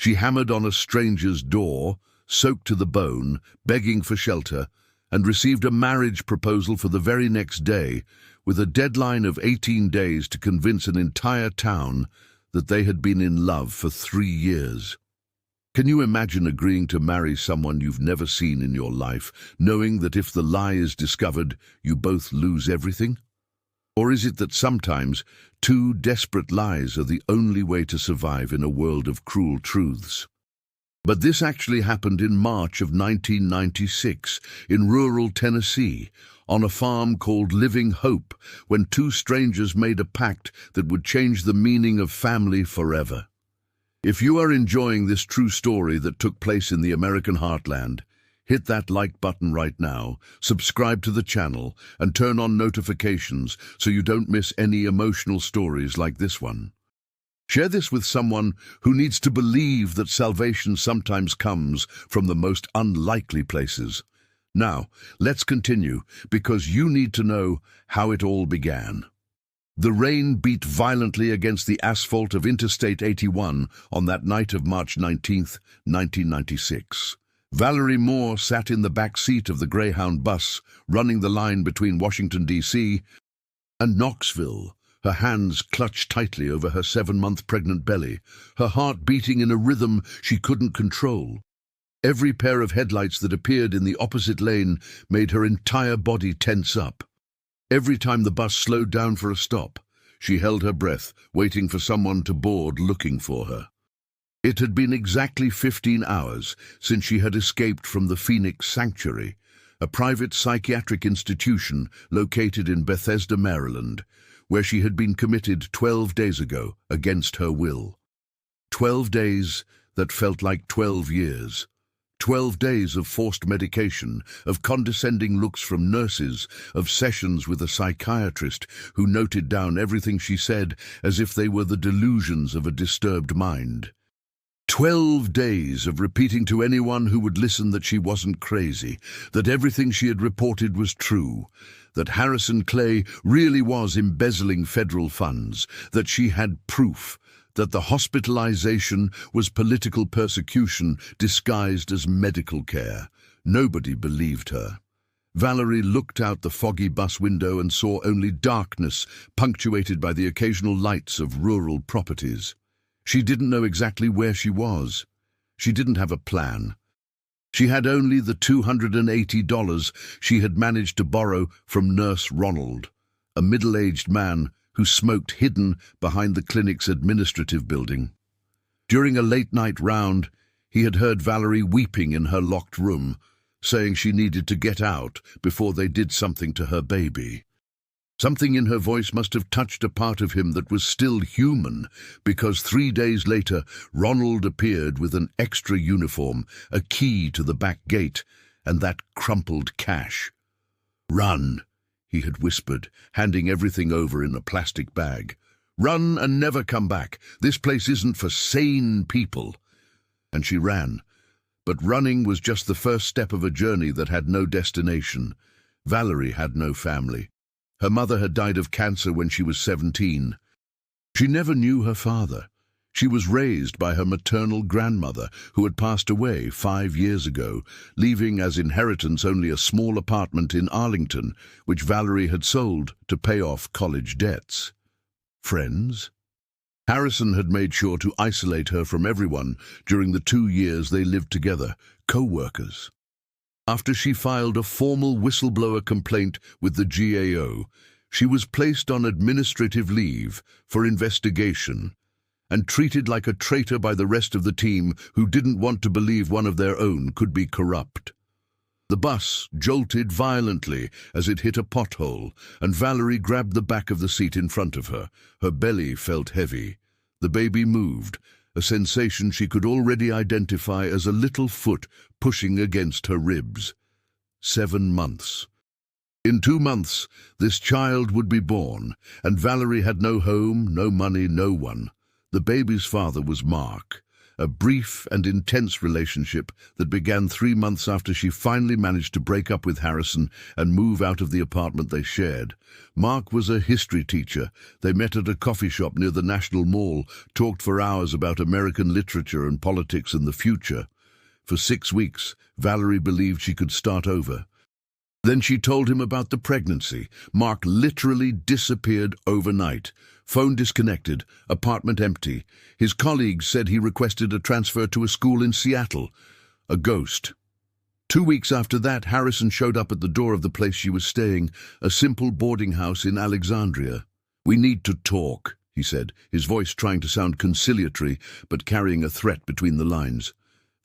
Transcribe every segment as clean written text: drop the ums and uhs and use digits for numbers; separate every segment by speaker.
Speaker 1: She hammered on a stranger's door, soaked to the bone, begging for shelter, and received a marriage proposal for the very next day, with a deadline of 18 days to convince an entire town that they had been in love for 3 years. Can you imagine agreeing to marry someone you've never seen in your life, knowing that if the lie is discovered, you both lose everything? Or is it that sometimes 2 desperate lies are the only way to survive in a world of cruel truths? But this actually happened in March of 1996 in rural Tennessee, on a farm called Living Hope, when 2 strangers made a pact that would change the meaning of family forever. If you are enjoying this true story that took place in the American heartland, hit that like button right now, subscribe to the channel, and turn on notifications so you don't miss any emotional stories like this one. Share this with someone who needs to believe that salvation sometimes comes from the most unlikely places. Now, let's continue, because you need to know how it all began. The rain beat violently against the asphalt of Interstate 81 on that night of March 19, 1996. Valerie Moore sat in the back seat of the Greyhound bus, running the line between Washington, D.C. and Knoxville, her hands clutched tightly over her 7-month pregnant belly, her heart beating in a rhythm she couldn't control. Every pair of headlights that appeared in the opposite lane made her entire body tense up. Every time the bus slowed down for a stop, she held her breath, waiting for someone to board looking for her. It had been exactly 15 hours since she had escaped from the Phoenix Sanctuary, a private psychiatric institution located in Bethesda, Maryland, where she had been committed 12 days ago against her will. 12 days that felt like 12 years. 12 days of forced medication, of condescending looks from nurses, of sessions with a psychiatrist who noted down everything she said as if they were the delusions of a disturbed mind. 12 days of repeating to anyone who would listen that she wasn't crazy, that everything she had reported was true, that Harrison Clay really was embezzling federal funds, that she had proof, that the hospitalization was political persecution disguised as medical care. Nobody believed her. Valerie looked out the foggy bus window and saw only darkness, punctuated by the occasional lights of rural properties. She didn't know exactly where she was. She didn't have a plan. She had only the $280 she had managed to borrow from Nurse Ronald, a middle-aged man who smoked hidden behind the clinic's administrative building. During a late-night round, he had heard Valerie weeping in her locked room, saying she needed to get out before they did something to her baby. Something in her voice must have touched a part of him that was still human, because 3 days later, Ronald appeared with an extra uniform, a key to the back gate, and that crumpled cash. "Run," he had whispered, handing everything over in a plastic bag. "Run and never come back. This place isn't for sane people." And she ran. But running was just the first step of a journey that had no destination. Valerie had no family. Her mother had died of cancer when she was 17. She never knew her father. She was raised by her maternal grandmother, who had passed away 5 years ago, leaving as inheritance only a small apartment in Arlington, which Valerie had sold to pay off college debts. Friends? Harrison had made sure to isolate her from everyone during the 2 years they lived together, co-workers. After she filed a formal whistleblower complaint with the GAO, she was placed on administrative leave for investigation and treated like a traitor by the rest of the team who didn't want to believe one of their own could be corrupt. The bus jolted violently as it hit a pothole, and Valerie grabbed the back of the seat in front of her. Her belly felt heavy. The baby moved, a sensation she could already identify as a little foot pushing against her ribs. 7 months. In 2 months, this child would be born, and Valerie had no home, no money, no one. The baby's father was Mark, a brief and intense relationship that began 3 months after she finally managed to break up with Harrison and move out of the apartment they shared. Mark was a history teacher. They met at a coffee shop near the National Mall, talked for hours about American literature and politics and the future. For 6 weeks, Valerie believed she could start over. Then she told him about the pregnancy. Mark literally disappeared overnight. Phone disconnected, apartment empty. His colleagues said he requested a transfer to a school in Seattle. A ghost. 2 weeks after that, Harrison showed up at the door of the place she was staying, a simple boarding house in Alexandria. "We need to talk," he said, his voice trying to sound conciliatory, but carrying a threat between the lines.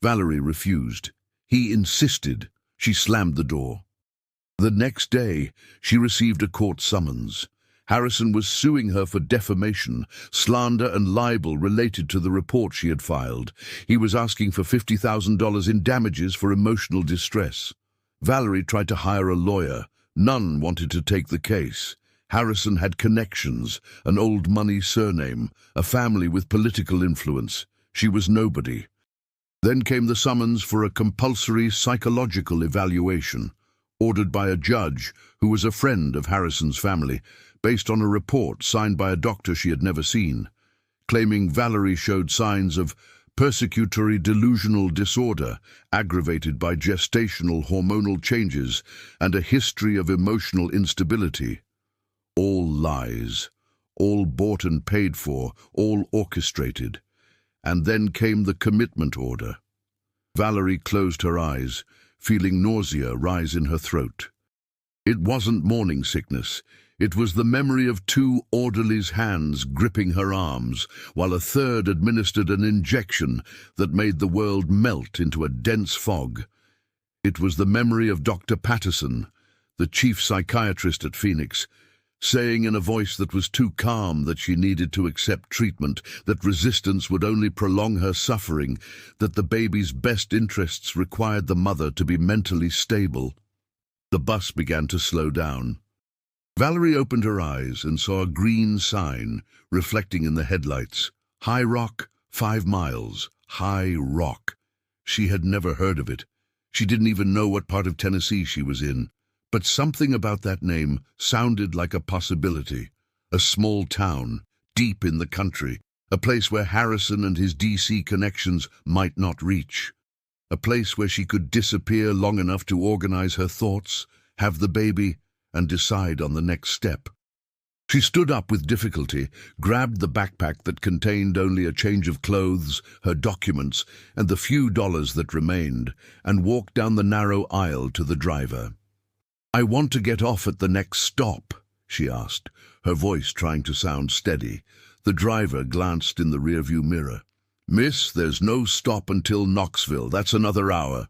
Speaker 1: Valerie refused. He insisted. She slammed the door. The next day, she received a court summons. Harrison was suing her for defamation, slander and libel related to the report she had filed. He was asking for $50,000 in damages for emotional distress. Valerie tried to hire a lawyer. None wanted to take the case. Harrison had connections, an old money surname, a family with political influence. She was nobody. Then came the summons for a compulsory psychological evaluation, ordered by a judge who was a friend of Harrison's family, based on a report signed by a doctor she had never seen, claiming Valerie showed signs of persecutory delusional disorder aggravated by gestational hormonal changes and a history of emotional instability. All lies, all bought and paid for, all orchestrated. And then came the commitment order. Valerie closed her eyes, feeling nausea rise in her throat. It wasn't morning sickness. It was the memory of 2 orderlies' hands gripping her arms, while a third administered an injection that made the world melt into a dense fog. It was the memory of Dr. Patterson, the chief psychiatrist at Phoenix, saying in a voice that was too calm that she needed to accept treatment, that resistance would only prolong her suffering, that the baby's best interests required the mother to be mentally stable. The bus began to slow down. Valerie opened her eyes and saw a green sign reflecting in the headlights. High Rock, 5 miles. High Rock. She had never heard of it. She didn't even know what part of Tennessee she was in. But something about that name sounded like a possibility. A small town, deep in the country, a place where Harrison and his DC connections might not reach. A place where she could disappear long enough to organize her thoughts, have the baby, and decide on the next step. She stood up with difficulty, grabbed the backpack that contained only a change of clothes, her documents, and the few dollars that remained, and walked down the narrow aisle to the driver. "I want to get off at the next stop," she asked, her voice trying to sound steady. The driver glanced in the rearview mirror. "Miss, there's no stop until Knoxville. That's another hour."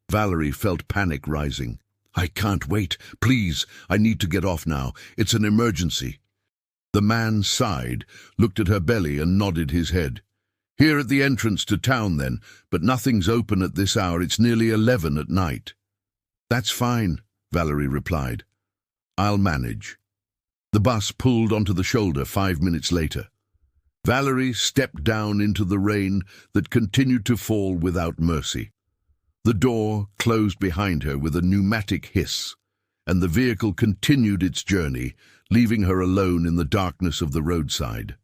Speaker 1: Valerie felt panic rising. "I can't wait. Please, I need to get off now. It's an emergency." The man sighed, looked at her belly and nodded his head. "Here at the entrance to town, then, but nothing's open at this hour. It's nearly 11 at night." "That's fine," Valerie replied. "I'll manage." The bus pulled onto the shoulder 5 minutes later. Valerie stepped down into the rain that continued to fall without mercy. The door closed behind her with a pneumatic hiss, and the vehicle continued its journey, leaving her alone in the darkness of the roadside.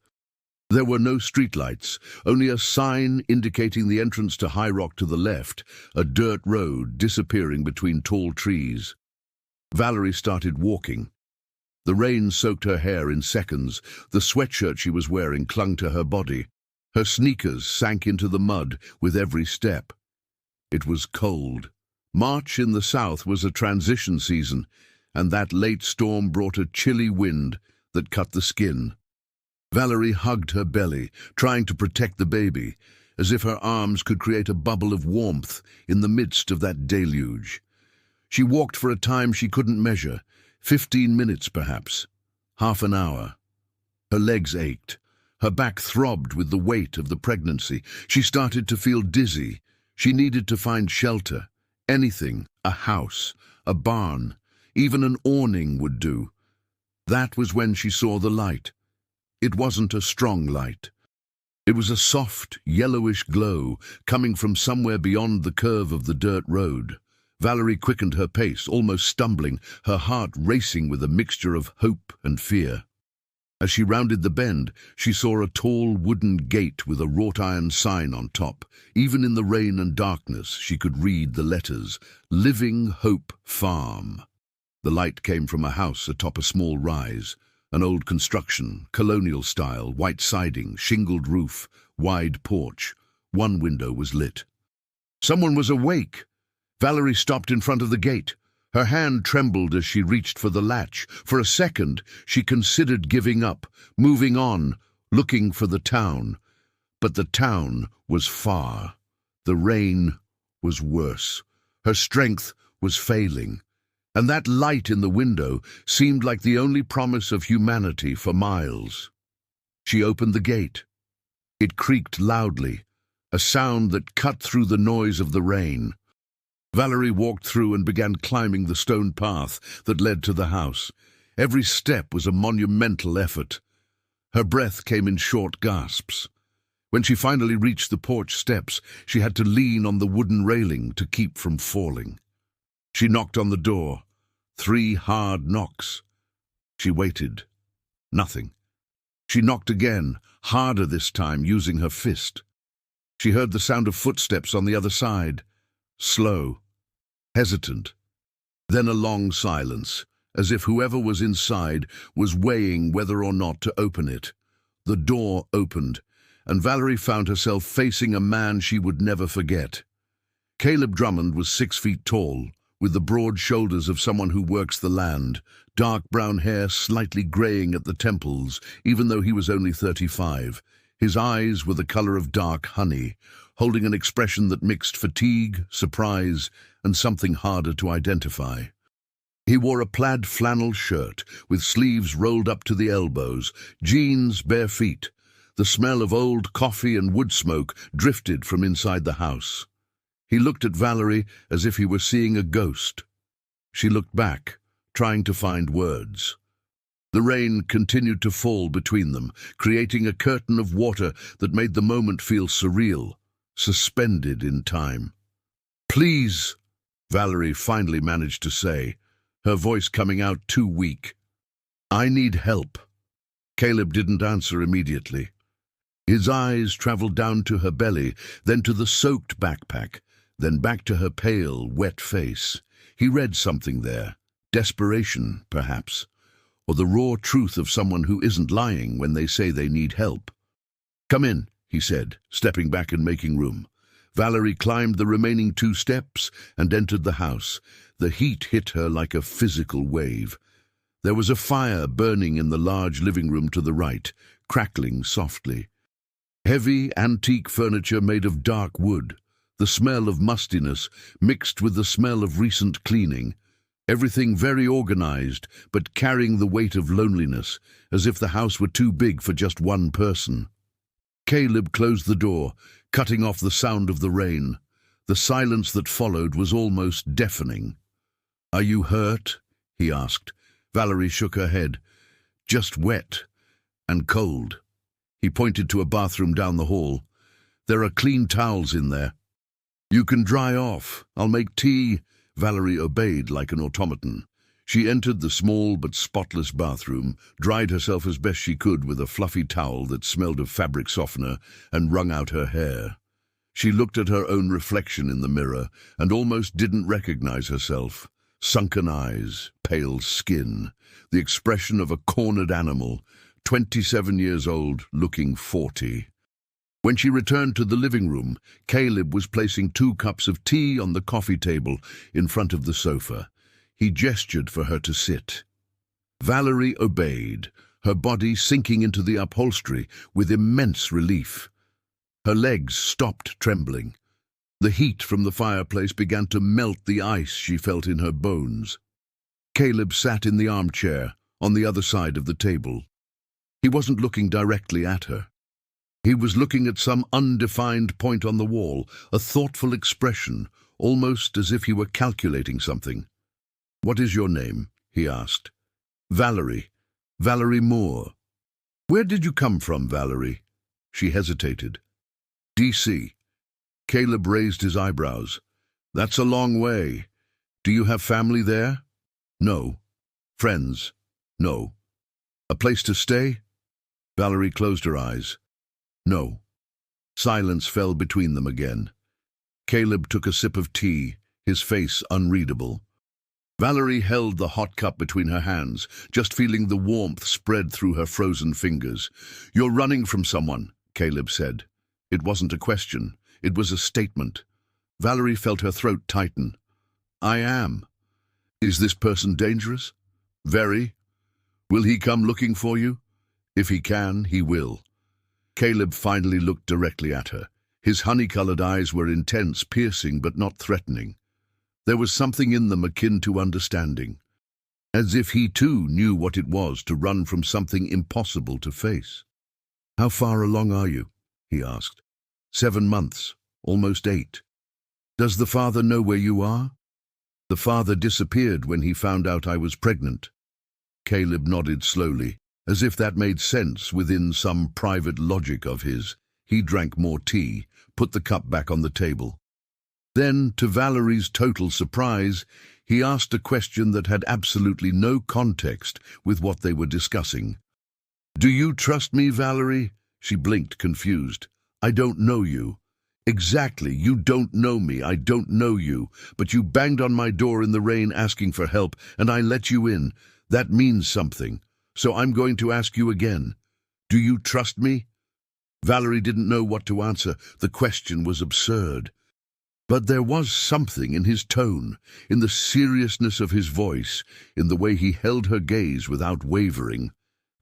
Speaker 1: There were no streetlights, only a sign indicating the entrance to High Rock to the left, a dirt road disappearing between tall trees. Valerie started walking. The rain soaked her hair in seconds. The sweatshirt she was wearing clung to her body. Her sneakers sank into the mud with every step. It was cold. March in the south was a transition season, and that late storm brought a chilly wind that cut the skin. Valerie hugged her belly, trying to protect the baby, as if her arms could create a bubble of warmth in the midst of that deluge. She walked for a time she couldn't measure, 15 minutes perhaps, half an hour. Her legs ached. Her back throbbed with the weight of the pregnancy. She started to feel dizzy. She needed to find shelter. Anything, a house, a barn, even an awning would do. That was when she saw the light. It wasn't a strong light. It was a soft, yellowish glow coming from somewhere beyond the curve of the dirt road. Valerie quickened her pace, almost stumbling, her heart racing with a mixture of hope and fear. As she rounded the bend, she saw a tall wooden gate with a wrought-iron sign on top. Even in the rain and darkness, she could read the letters, Living Hope Farm. The light came from a house atop a small rise, an old construction, colonial style, white siding, shingled roof, wide porch. One window was lit. Someone was awake. Valerie stopped in front of the gate. Her hand trembled as she reached for the latch. For a second, she considered giving up, moving on, looking for the town. But the town was far. The rain was worse. Her strength was failing. And that light in the window seemed like the only promise of humanity for miles. She opened the gate. It creaked loudly, a sound that cut through the noise of the rain. Valerie walked through and began climbing the stone path that led to the house. Every step was a monumental effort. Her breath came in short gasps. When she finally reached the porch steps, she had to lean on the wooden railing to keep from falling. She knocked on the door. 3 hard knocks. She waited. Nothing. She knocked again, harder this time, using her fist. She heard the sound of footsteps on the other side. Slow, hesitant. Then a long silence, as if whoever was inside was weighing whether or not to open it. The door opened, and Valerie found herself facing a man she would never forget. Caleb Drummond was 6 feet tall, with the broad shoulders of someone who works the land, dark brown hair slightly graying at the temples, even though he was only 35. His eyes were the color of dark honey, holding an expression that mixed fatigue, surprise, and something harder to identify. He wore a plaid flannel shirt with sleeves rolled up to the elbows, jeans, bare feet. The smell of old coffee and wood smoke drifted from inside the house. He looked at Valerie as if he were seeing a ghost. She looked back, trying to find words. The rain continued to fall between them, creating a curtain of water that made the moment feel surreal, suspended in time. "Please," Valerie finally managed to say, her voice coming out too weak. "I need help." Caleb didn't answer immediately. His eyes traveled down to her belly, then to the soaked backpack, then back to her pale, wet face. He read something there. Desperation, perhaps, or the raw truth of someone who isn't lying when they say they need help. "Come in," he said, stepping back and making room. Valerie climbed the remaining 2 steps and entered the house. The heat hit her like a physical wave. There was a fire burning in the large living room to the right, crackling softly. Heavy, antique furniture made of dark wood, the smell of mustiness mixed with the smell of recent cleaning. Everything very organized, but carrying the weight of loneliness, as if the house were too big for just one person. Caleb closed the door, cutting off the sound of the rain. The silence that followed was almost deafening. "Are you hurt?" he asked. Valerie shook her head. "Just wet and cold." He pointed to a bathroom down the hall. "There are clean towels in there. You can dry off. I'll make tea." Valerie obeyed like an automaton. She entered the small but spotless bathroom, dried herself as best she could with a fluffy towel that smelled of fabric softener, and wrung out her hair. She looked at her own reflection in the mirror and almost didn't recognize herself. Sunken eyes, pale skin, the expression of a cornered animal, 27 years old, looking 40. When she returned to the living room, Caleb was placing 2 cups of tea on the coffee table in front of the sofa. He gestured for her to sit. Valerie obeyed, her body sinking into the upholstery with immense relief. Her legs stopped trembling. The heat from the fireplace began to melt the ice she felt in her bones. Caleb sat in the armchair on the other side of the table. He wasn't looking directly at her. He was looking at some undefined point on the wall, a thoughtful expression, almost as if he were calculating something. "What is your name?" he asked. "Valerie. Valerie Moore." "Where did you come from, Valerie?" She hesitated. DC. Caleb raised his eyebrows. That's a long way. Do you have family there? No. Friends? No. A place to stay? Valerie closed her eyes. No. Silence fell between them again. Caleb took a sip of tea, his face unreadable. Valerie held the hot cup between her hands, just feeling the warmth spread through her frozen fingers. You're running from someone, Caleb said. It wasn't a question. It was a statement. Valerie felt her throat tighten. I am. Is this person dangerous? Very. Will he come looking for you? If he can, he will. Caleb finally looked directly at her. His honey-colored eyes were intense, piercing, but not threatening. There was something in them akin to understanding, as if he too knew what it was to run from something impossible to face. How far along are you? He asked. 7 months, almost 8. Does the father know where you are? The father disappeared when he found out I was pregnant. Caleb nodded slowly, as if that made sense within some private logic of his. He drank more tea, put the cup back on the table. Then, to Valerie's total surprise, he asked a question that had absolutely no context with what they were discussing. Do you trust me, Valerie? She blinked, confused. I don't know you. Exactly, you don't know me, I don't know you, but you banged on my door in the rain asking for help, and I let you in. That means something. So I'm going to ask you again. Do you trust me? Valerie didn't know what to answer. The question was absurd. But there was something in his tone, in the seriousness of his voice, in the way he held her gaze without wavering,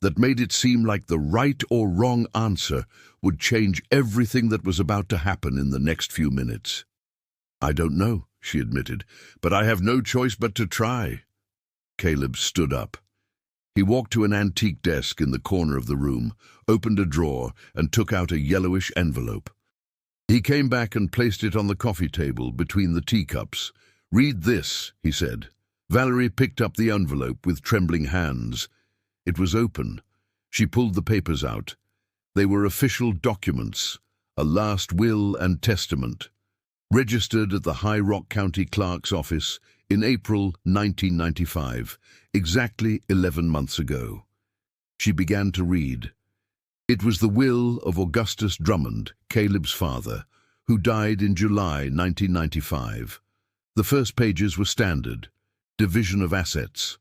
Speaker 1: that made it seem like the right or wrong answer would change everything that was about to happen in the next few minutes. I don't know, she admitted, but I have no choice but to try. Caleb stood up. He walked to an antique desk in the corner of the room, opened a drawer, and took out a yellowish envelope. He came back and placed it on the coffee table between the teacups. Read this, he said. Valerie picked up the envelope with trembling hands. It was open. She pulled the papers out. They were official documents, a last will and testament, registered at the High Rock County Clerk's office in April 1995, exactly 11 months ago. She began to read. It was the will of Augustus Drummond, Caleb's father, who died in July 1995. The first pages were standard: division of assets,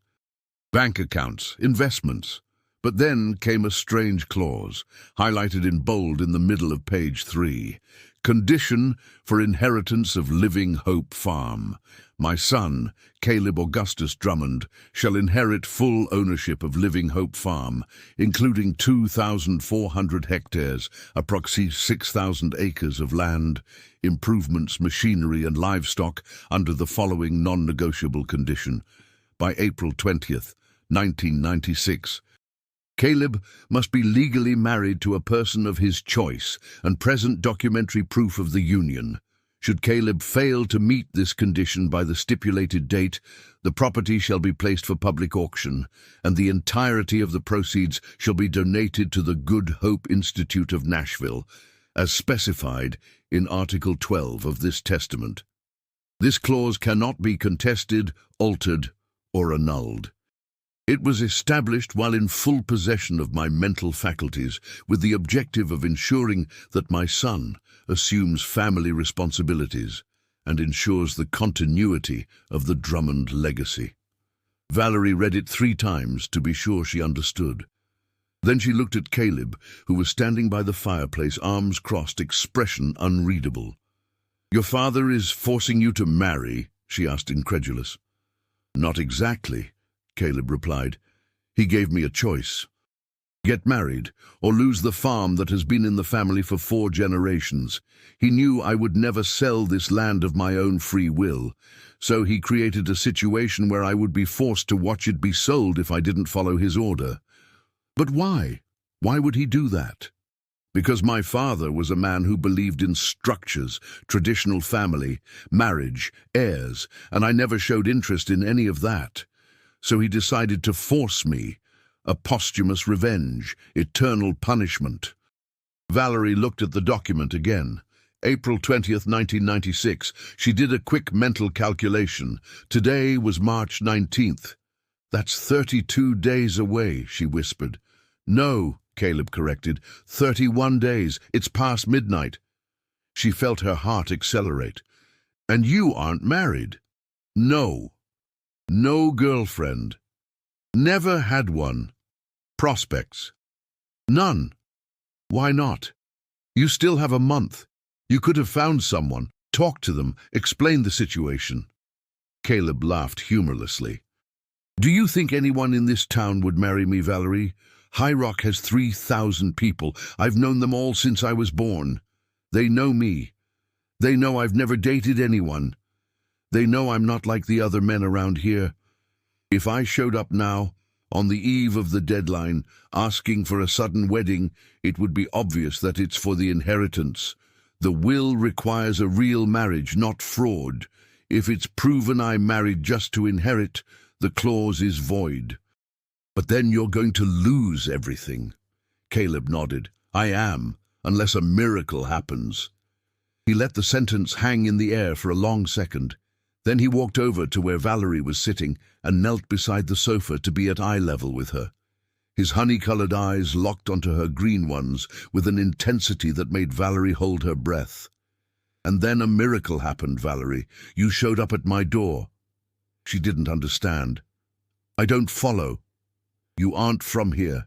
Speaker 1: bank accounts, investments. But then came a strange clause, highlighted in bold in the middle of page 3. Condition for inheritance of Living Hope Farm. My son, Caleb Augustus Drummond, shall inherit full ownership of Living Hope Farm, including 2,400 hectares, approximately 6,000 acres of land, improvements, machinery and livestock under the following non-negotiable condition. By April 20th, 1996, Caleb must be legally married to a person of his choice and present documentary proof of the union. Should Caleb fail to meet this condition by the stipulated date, the property shall be placed for public auction, and the entirety of the proceeds shall be donated to the Good Hope Institute of Nashville, as specified in Article 12 of this testament. This clause cannot be contested, altered, or annulled. It was established while in full possession of my mental faculties, with the objective of ensuring that my son assumes family responsibilities and ensures the continuity of the Drummond legacy. Valerie read it 3 times to be sure she understood. Then she looked at Caleb, who was standing by the fireplace, arms crossed, expression unreadable. Your father is forcing you to marry? She asked, incredulous. Not exactly, Caleb replied. He gave me a choice. Get married, or lose the farm that has been in the family for 4 generations. He knew I would never sell this land of my own free will, so he created a situation where I would be forced to watch it be sold if I didn't follow his order. But why? Why would he do that? Because my father was a man who believed in structures, traditional family, marriage, heirs, and I never showed interest in any of that. So he decided to force me, a posthumous revenge, eternal punishment. Valerie looked at the document again. April 20th, 1996. She did a quick mental calculation. Today was March 19th. That's 32 days away, she whispered. No, Caleb corrected. 31 days. It's past midnight. She felt her heart accelerate. And you aren't married? No. No girlfriend. Never had one. Prospects? None. Why not? You still have a month. You could have found someone, talked to them, explained the situation. Caleb laughed humorlessly. Do you think anyone in this town would marry me, Valerie? High Rock has 3,000 people. I've known them all since I was born. They know me. They know I've never dated anyone. They know I'm not like the other men around here. If I showed up now, on the eve of the deadline, asking for a sudden wedding, it would be obvious that it's for the inheritance. The will requires a real marriage, not fraud. If it's proven I married just to inherit, the clause is void. But then you're going to lose everything. Caleb nodded. I am, unless a miracle happens. He let the sentence hang in the air for a long second. Then he walked over to where Valerie was sitting and knelt beside the sofa to be at eye level with her. His honey-colored eyes locked onto her green ones with an intensity that made Valerie hold her breath. And then a miracle happened, Valerie. You showed up at my door. She didn't understand. I don't follow. You aren't from here.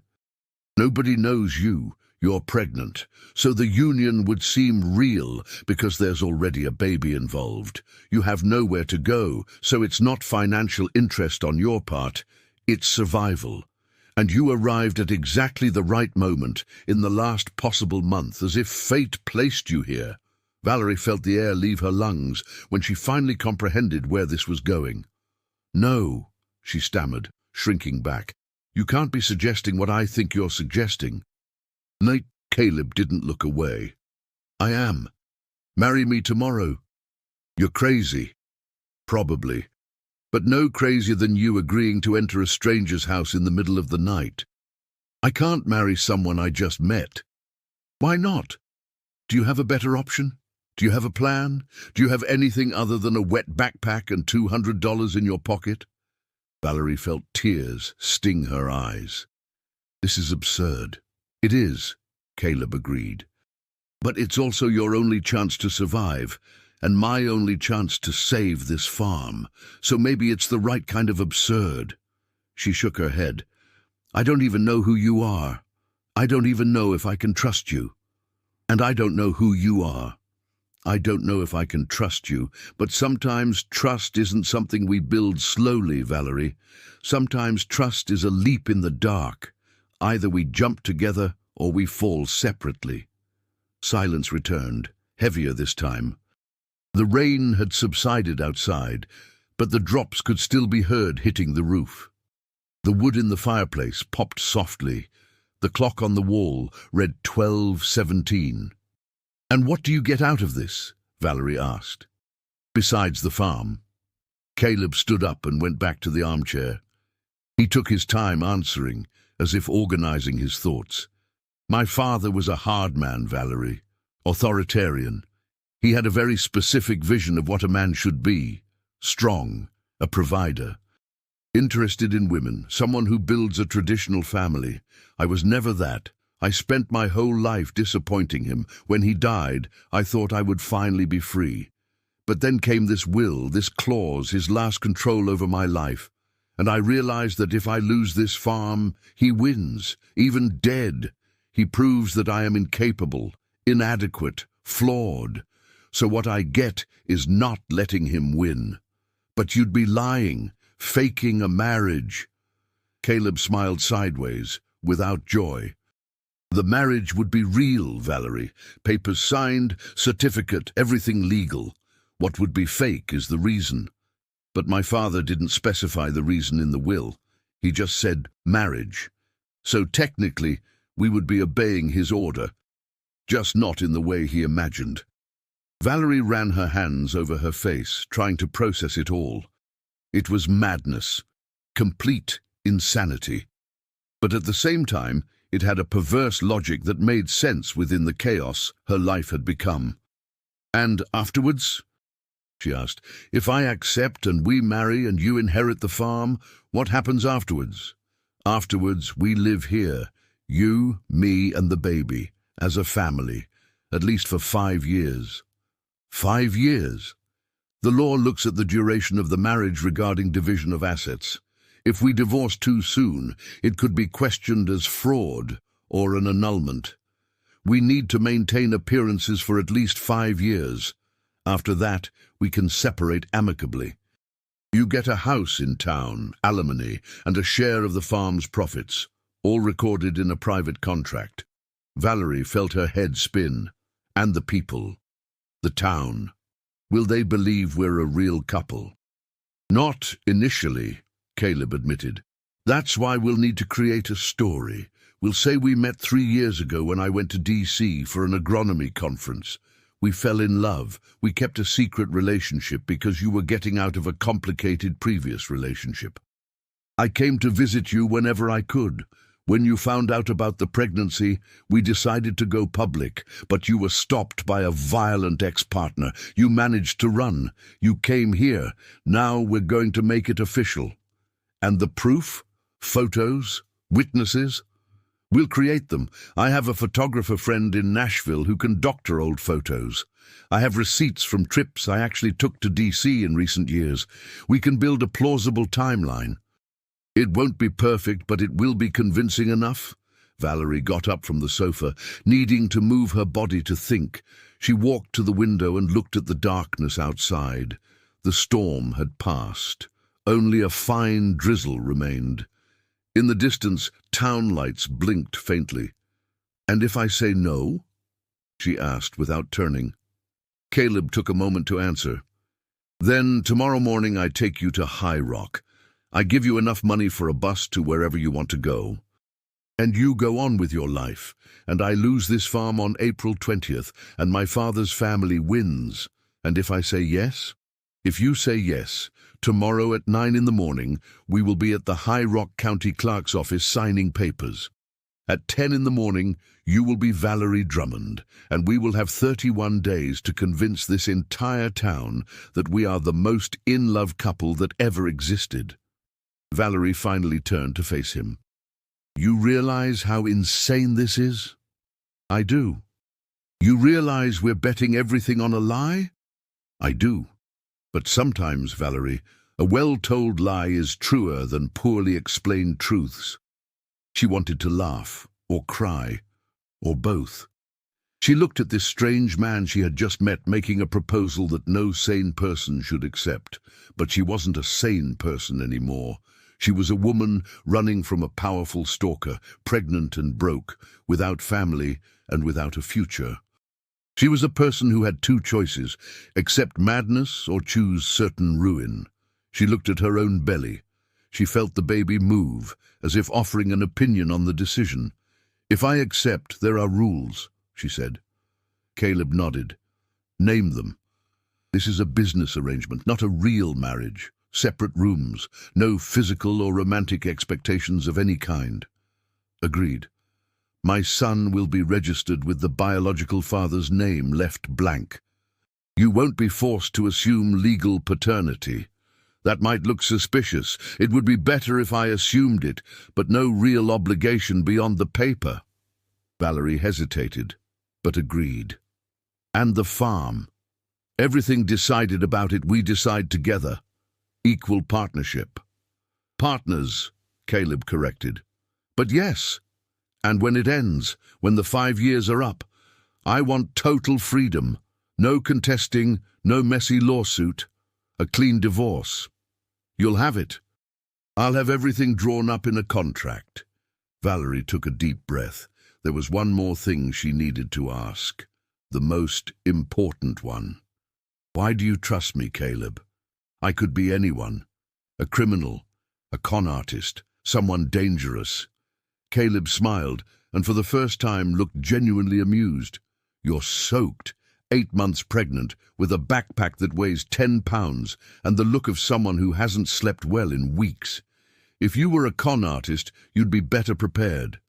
Speaker 1: Nobody knows you. You're pregnant, so the union would seem real because there's already a baby involved. You have nowhere to go, so it's not financial interest on your part, it's survival. And you arrived at exactly the right moment, in the last possible month, as if fate placed you here. Valerie felt the air leave her lungs when she finally comprehended where this was going. No, she stammered, shrinking back. You can't be suggesting what I think you're suggesting. Nate, Caleb didn't look away. I am. Marry me tomorrow. You're crazy. Probably. But no crazier than you agreeing to enter a stranger's house in the middle of the night. I can't marry someone I just met. Why not? Do you have a better option? Do you have a plan? Do you have anything other than a wet backpack and $200 in your pocket? Valerie felt tears sting her eyes. This is absurd. It is, Caleb agreed. But it's also your only chance to survive, and my only chance to save this farm. So maybe it's the right kind of absurd. She shook her head. I don't even know who you are. I don't even know if I can trust you. And I don't know who you are. I don't know if I can trust you, but sometimes trust isn't something we build slowly, Valerie. Sometimes trust is a leap in the dark. Either we jump together or we fall separately. Silence returned, heavier this time. The rain had subsided outside, but the drops could still be heard hitting the roof. The wood in the fireplace popped softly. The clock on the wall read 12:17. And what do you get out of this? Valerie asked. Besides the farm. Caleb stood up and went back to the armchair. He took his time answering, as if organizing his thoughts. My father was a hard man, Valerie. Authoritarian. He had a very specific vision of what a man should be. Strong, a provider. Interested in women, someone who builds a traditional family. I was never that. I spent my whole life disappointing him. When he died, I thought I would finally be free. But then came this will, this clause, his last control over my life. And I realized that if I lose this farm, he wins, even dead. He proves that I am incapable, inadequate, flawed. So what I get is not letting him win. But you'd be lying, faking a marriage. Caleb smiled sideways, without joy. The marriage would be real, Valerie. Papers signed, certificate, everything legal. What would be fake is the reason. But my father didn't specify the reason in the will. He just said marriage. So technically, we would be obeying his order, just not in the way he imagined. Valerie ran her hands over her face, trying to process it all. It was madness, complete insanity. But at the same time, It had a perverse logic that made sense within the chaos her life had become. "And afterwards?" she asked. "If I accept and we marry and you inherit the farm, what happens afterwards?" "Afterwards, we live here, you, me, and the baby, as a family, at least for 5 years." 5 years? The law looks at the duration of the marriage regarding division of assets. If we divorce too soon, it could be questioned as fraud or an annulment. We need to maintain appearances for at least 5 years. After that, we can separate amicably. You get a house in town, alimony, and a share of the farm's profits, all recorded in a private contract. Valerie felt her head spin. And the people. The town. Will they believe we're a real couple? "Not initially," Caleb admitted. "That's why we'll need to create a story. We'll say we met 3 years ago when I went to DC for an agronomy conference. We fell in love. We kept a secret relationship because you were getting out of a complicated previous relationship. I came to visit you whenever I could. When you found out about the pregnancy, we decided to go public, but you were stopped by a violent ex-partner. You managed to run. You came here. Now we're going to make it official. And the proof? Photos? Witnesses? We'll create them. I have a photographer friend in Nashville who can doctor old photos. I have receipts from trips I actually took to DC in recent years. We can build a plausible timeline. It won't be perfect, but it will be convincing enough." Valerie got up from the sofa, needing to move her body to think. She walked to the window and looked at the darkness outside. The storm had passed. Only a fine drizzle remained. In the distance, town lights blinked faintly. "And if I say no?" she asked without turning. Caleb took a moment to answer. "Then tomorrow morning I take you to High Rock. I give you enough money for a bus to wherever you want to go. And you go on with your life, and I lose this farm on April 20th, and my father's family wins. And if I say yes? If you say yes, tomorrow at 9 in the morning, we will be at the High Rock County Clerk's office signing papers. At 10 in the morning, you will be Valerie Drummond, and we will have 31 days to convince this entire town that we are the most in-love couple that ever existed." Valerie finally turned to face him. "You realize how insane this is?" "I do." "You realize we're betting everything on a lie?" "I do. But sometimes, Valerie, a well-told lie is truer than poorly explained truths." She wanted to laugh, or cry, or both. She looked at this strange man she had just met making a proposal that no sane person should accept. But she wasn't a sane person anymore. She was a woman running from a powerful stalker, pregnant and broke, without family and without a future. She was a person who had 2 choices: accept madness or choose certain ruin. She looked at her own belly. She felt the baby move, as if offering an opinion on the decision. "If I accept, there are rules," she said. Caleb nodded. "Name them." "This is a business arrangement, not a real marriage. Separate rooms, no physical or romantic expectations of any kind." "Agreed. My son will be registered with the biological father's name left blank. You won't be forced to assume legal paternity. That might look suspicious. It would be better if I assumed it, but no real obligation beyond the paper." Valerie hesitated, but agreed. "And the farm. Everything decided about it we decide together. Equal partnership." "Partners," Caleb corrected. "But yes. And when it ends, when the 5 years are up, I want total freedom. No contesting, no messy lawsuit. A clean divorce. You'll have it. I'll have everything drawn up in a contract." Valerie took a deep breath. There was one more thing she needed to ask. The most important one. "Why do you trust me, Caleb? I could be anyone. A criminal, a con artist, someone dangerous." Caleb smiled, and for the first time looked genuinely amused. "You're soaked, 8 months pregnant, with a backpack that weighs 10 pounds, and the look of someone who hasn't slept well in weeks. If you were a con artist, you'd be better prepared."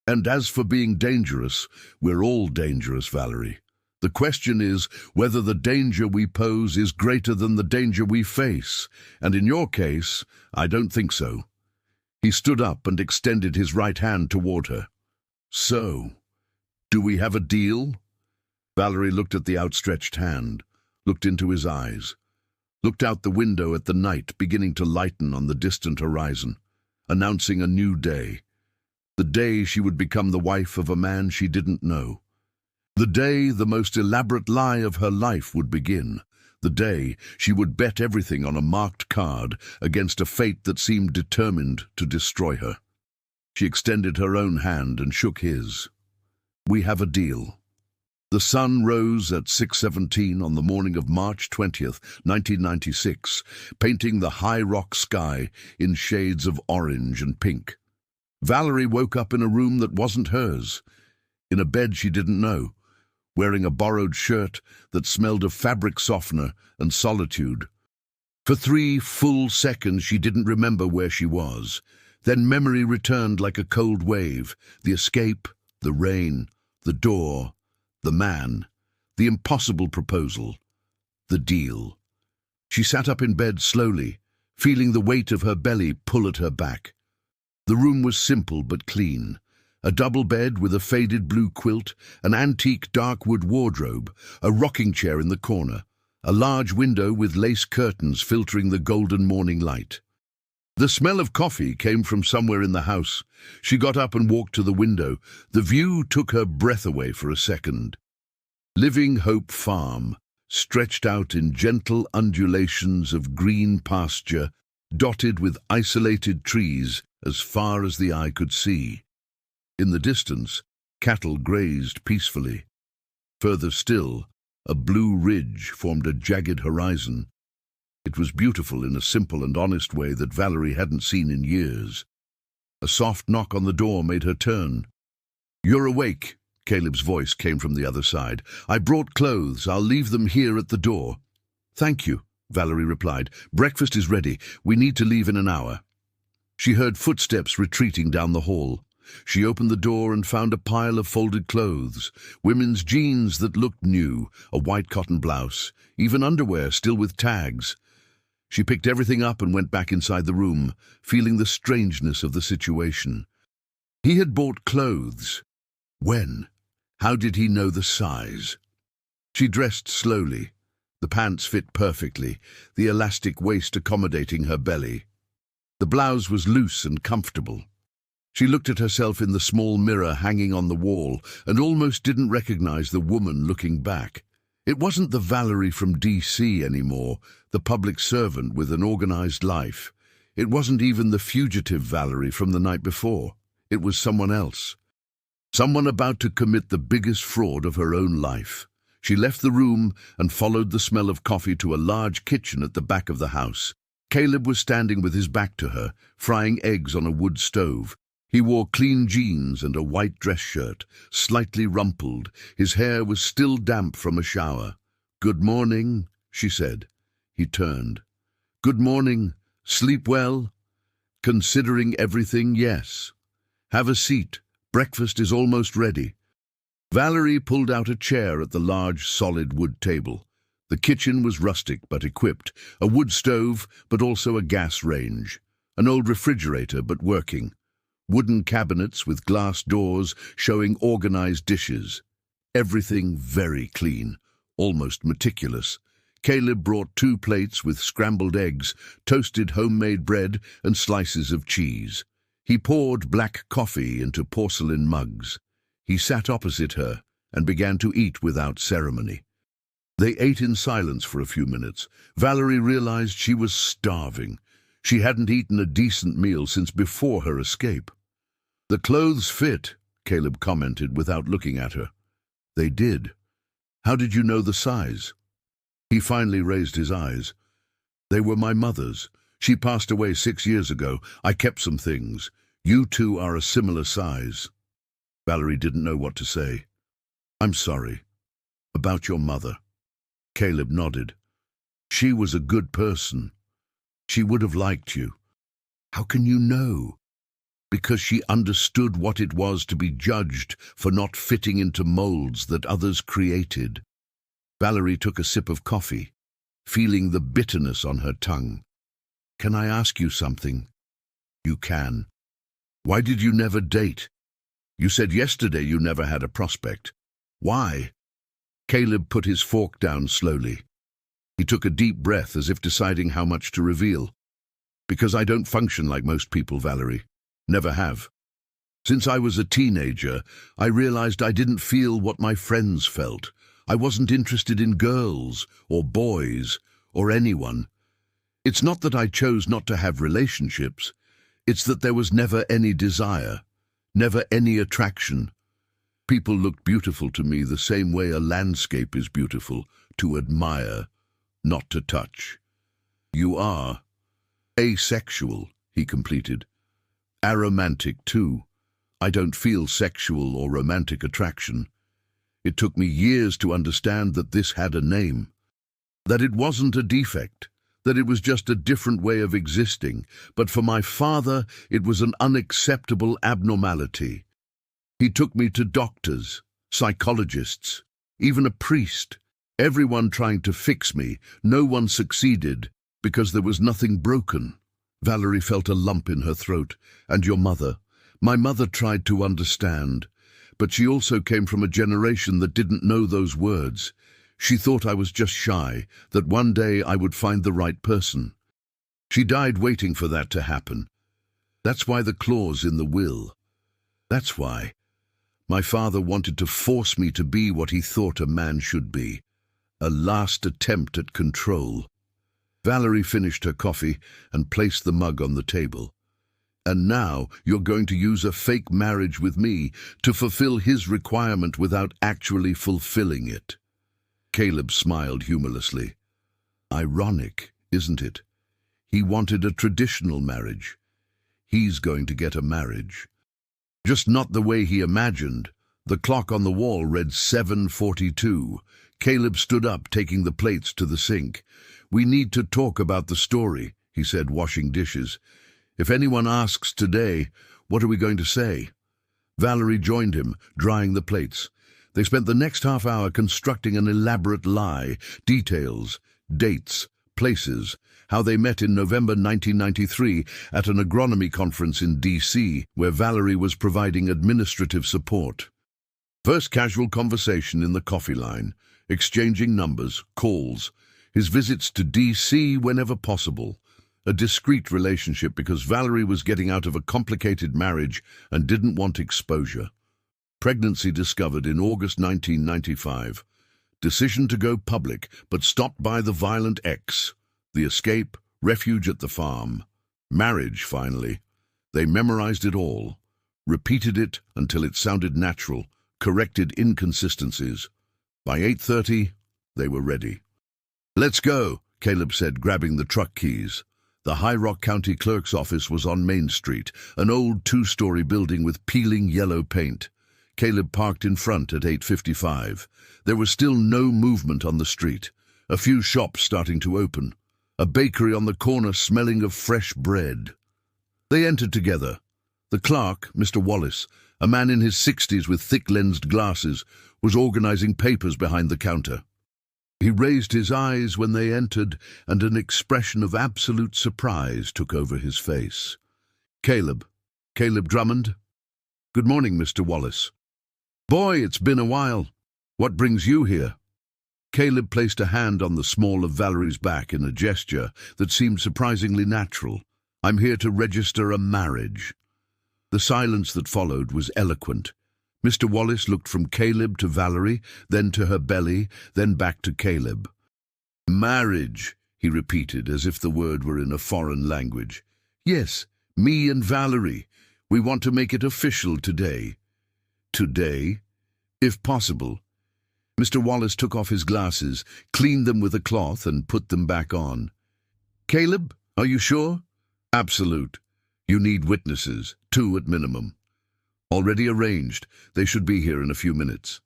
Speaker 1: And as for being dangerous, we're all dangerous, Valerie. The question is whether the danger we pose is greater than the danger we face, and in your case, I don't think so. He stood up and extended his right hand toward her. So, do we have a deal? Valerie looked at the outstretched hand, looked into his eyes, looked out the window at the night beginning to lighten on the distant horizon, announcing a new day. The day she would become the wife of a man she didn't know. The day the most elaborate lie of her life would begin. The day she would bet everything on a marked card against a fate that seemed determined to destroy her. She extended her own hand and shook his. We have a deal. The sun rose at 6:17 on the morning of March 20th, 1996, painting the high rock sky in shades of orange and pink. Valerie woke up in a room that wasn't hers, in a bed she didn't know, wearing a borrowed shirt that smelled of fabric softener and solitude. For 3 full seconds she didn't remember where she was. Then memory returned like a cold wave. The escape, the rain, the door, the man, the impossible proposal, the deal. She sat up in bed slowly, feeling the weight of her belly pull at her back. The room was simple but clean. A double bed with a faded blue quilt, an antique dark wood wardrobe, a rocking chair in the corner, a large window with lace curtains filtering the golden morning light. The smell of coffee came from somewhere in the house. She got up and walked to the window. The view took her breath away for a second. Living Hope Farm, stretched out in gentle undulations of green pasture, dotted with isolated trees as far as the eye could see. In the distance, cattle grazed peacefully. Further still, a blue ridge formed a jagged horizon. It was beautiful in a simple and honest way that Valerie hadn't seen in years. A soft knock on the door made her turn. "You're awake," Caleb's voice came from the other side. "I brought clothes. I'll leave them here at the door." "Thank you," Valerie replied. "Breakfast is ready. We need to leave in an hour." She heard footsteps retreating down the hall. She opened the door and found a pile of folded clothes, women's jeans that looked new, a white cotton blouse, even underwear still with tags. She picked everything up and went back inside the room, feeling the strangeness of the situation. He had bought clothes. When? How did he know the size? She dressed slowly. The pants fit perfectly, the elastic waist accommodating her belly. The blouse was loose and comfortable. She looked at herself in the small mirror hanging on the wall and almost didn't recognize the woman looking back. It wasn't the Valerie from DC anymore, the public servant with an organized life. It wasn't even the fugitive Valerie from the night before. It was someone else. Someone about to commit the biggest fraud of her own life. She left the room and followed the smell of coffee to a large kitchen at the back of the house. Caleb was standing with his back to her, frying eggs on a wood stove. He wore clean jeans and a white dress shirt, slightly rumpled. His hair was still damp from a shower. "Good morning," she said. He turned. "Good morning. Sleep well?" "Considering everything, yes." "Have a seat. Breakfast is almost ready." Valerie pulled out a chair at the large, solid wood table. The kitchen was rustic but equipped, a wood stove but also a gas range, an old refrigerator but working, wooden cabinets with glass doors showing organized dishes. Everything very clean, almost meticulous. Caleb brought 2 plates with scrambled eggs, toasted homemade bread, and slices of cheese. He poured black coffee into porcelain mugs. He sat opposite her and began to eat without ceremony. They ate in silence for a few minutes. Valerie realized she was starving. She hadn't eaten a decent meal since before her escape. "The clothes fit," Caleb commented without looking at her. "They did. How did you know the size?" He finally raised his eyes. "They were my mother's. She passed away 6 years ago. I kept some things. You two are a similar size." Valerie didn't know what to say. "I'm sorry. About your mother." Caleb nodded. "She was a good person. She would have liked you." "How can you know?" because she understood what it was to be judged for not fitting into molds that others created. Valerie took a sip of coffee, feeling the bitterness on her tongue. "Can I ask you something?" "You can." "Why did you never date? You said yesterday you never had a prospect. Why?" Caleb put his fork down slowly. He took a deep breath as if deciding how much to reveal. "Because I don't function like most people, Valerie. Never have. Since I was a teenager, I realized I didn't feel what my friends felt. I wasn't interested in girls or boys or anyone. It's not that I chose not to have relationships. It's that there was never any desire, never any attraction. People looked beautiful to me the same way a landscape is beautiful, to admire, not to touch." "You are asexual," he completed. "Aromantic, too. I don't feel sexual or romantic attraction. It took me years to understand that this had a name, that it wasn't a defect, that it was just a different way of existing, but for my father it was an unacceptable abnormality. He took me to doctors, psychologists, even a priest, everyone trying to fix me. No one succeeded, because there was nothing broken." Valerie felt a lump in her throat. "And your mother?" "My mother tried to understand, but she also came from a generation that didn't know those words. She thought I was just shy, that one day I would find the right person. She died waiting for that to happen. That's why the clause in the will. That's why. My father wanted to force me to be what he thought a man should be. A last attempt at control." Valerie finished her coffee and placed the mug on the table. "And now you're going to use a fake marriage with me to fulfill his requirement without actually fulfilling it." Caleb smiled humorlessly. "Ironic, isn't it? He wanted a traditional marriage. He's going to get a marriage. Just not the way he imagined." The clock on the wall read 7:42. Caleb stood up, taking the plates to the sink. "We need to talk about the story," he said, washing dishes. "If anyone asks today, what are we going to say?" Valerie joined him, drying the plates. They spent the next half hour constructing an elaborate lie, details, dates, places, how they met in November 1993 at an agronomy conference in D.C., where Valerie was providing administrative support. First casual conversation in the coffee line, exchanging numbers, calls, his visits to D.C. whenever possible. A discreet relationship because Valerie was getting out of a complicated marriage and didn't want exposure. Pregnancy discovered in August 1995. Decision to go public, but stopped by the violent ex. The escape, refuge at the farm. Marriage, finally. They memorized it all, repeated it until it sounded natural, corrected inconsistencies. By 8:30, they were ready. "Let's go," Caleb said, grabbing the truck keys. The High Rock County Clerk's office was on Main Street, an old two-story building with peeling yellow paint. Caleb parked in front at 8:55. There was still no movement on the street. A few shops starting to open. A bakery on the corner smelling of fresh bread. They entered together. The clerk, Mr. Wallace, a man in his 60s with thick-lensed glasses, was organizing papers behind the counter. He raised his eyes when they entered, and an expression of absolute surprise took over his face. "Caleb Drummond?" "Good morning, Mr. Wallace." "Boy, it's been a while. What brings you here?" Caleb placed a hand on the small of Valerie's back in a gesture that seemed surprisingly natural. "I'm here to register a marriage." The silence that followed was eloquent. Mr. Wallace looked from Caleb to Valerie, then to her belly, then back to Caleb. "Marriage," he repeated, as if the word were in a foreign language. "Yes, me and Valerie. We want to make it official today." "Today? If possible." Mr. Wallace took off his glasses, cleaned them with a cloth, and put them back on. "Caleb, are you sure?" "Absolute. You need witnesses, 2 at minimum." "Already arranged. They should be here in a few minutes."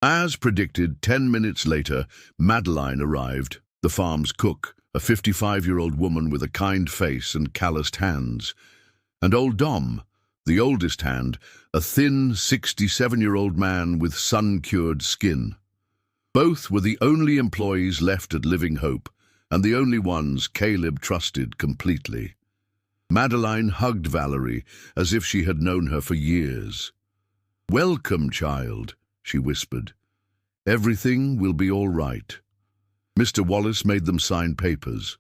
Speaker 1: As predicted, 10 minutes later, Madeline arrived, the farm's cook, a 55-year-old woman with a kind face and calloused hands. And old Dom, The oldest hand, a thin 67-year-old man with sun-cured skin. Both were the only employees left at Living Hope, and the only ones Caleb trusted completely. Madeline hugged Valerie as if she had known her for years. "Welcome, child," she whispered. "Everything will be all right." Mr. Wallace made them sign papers.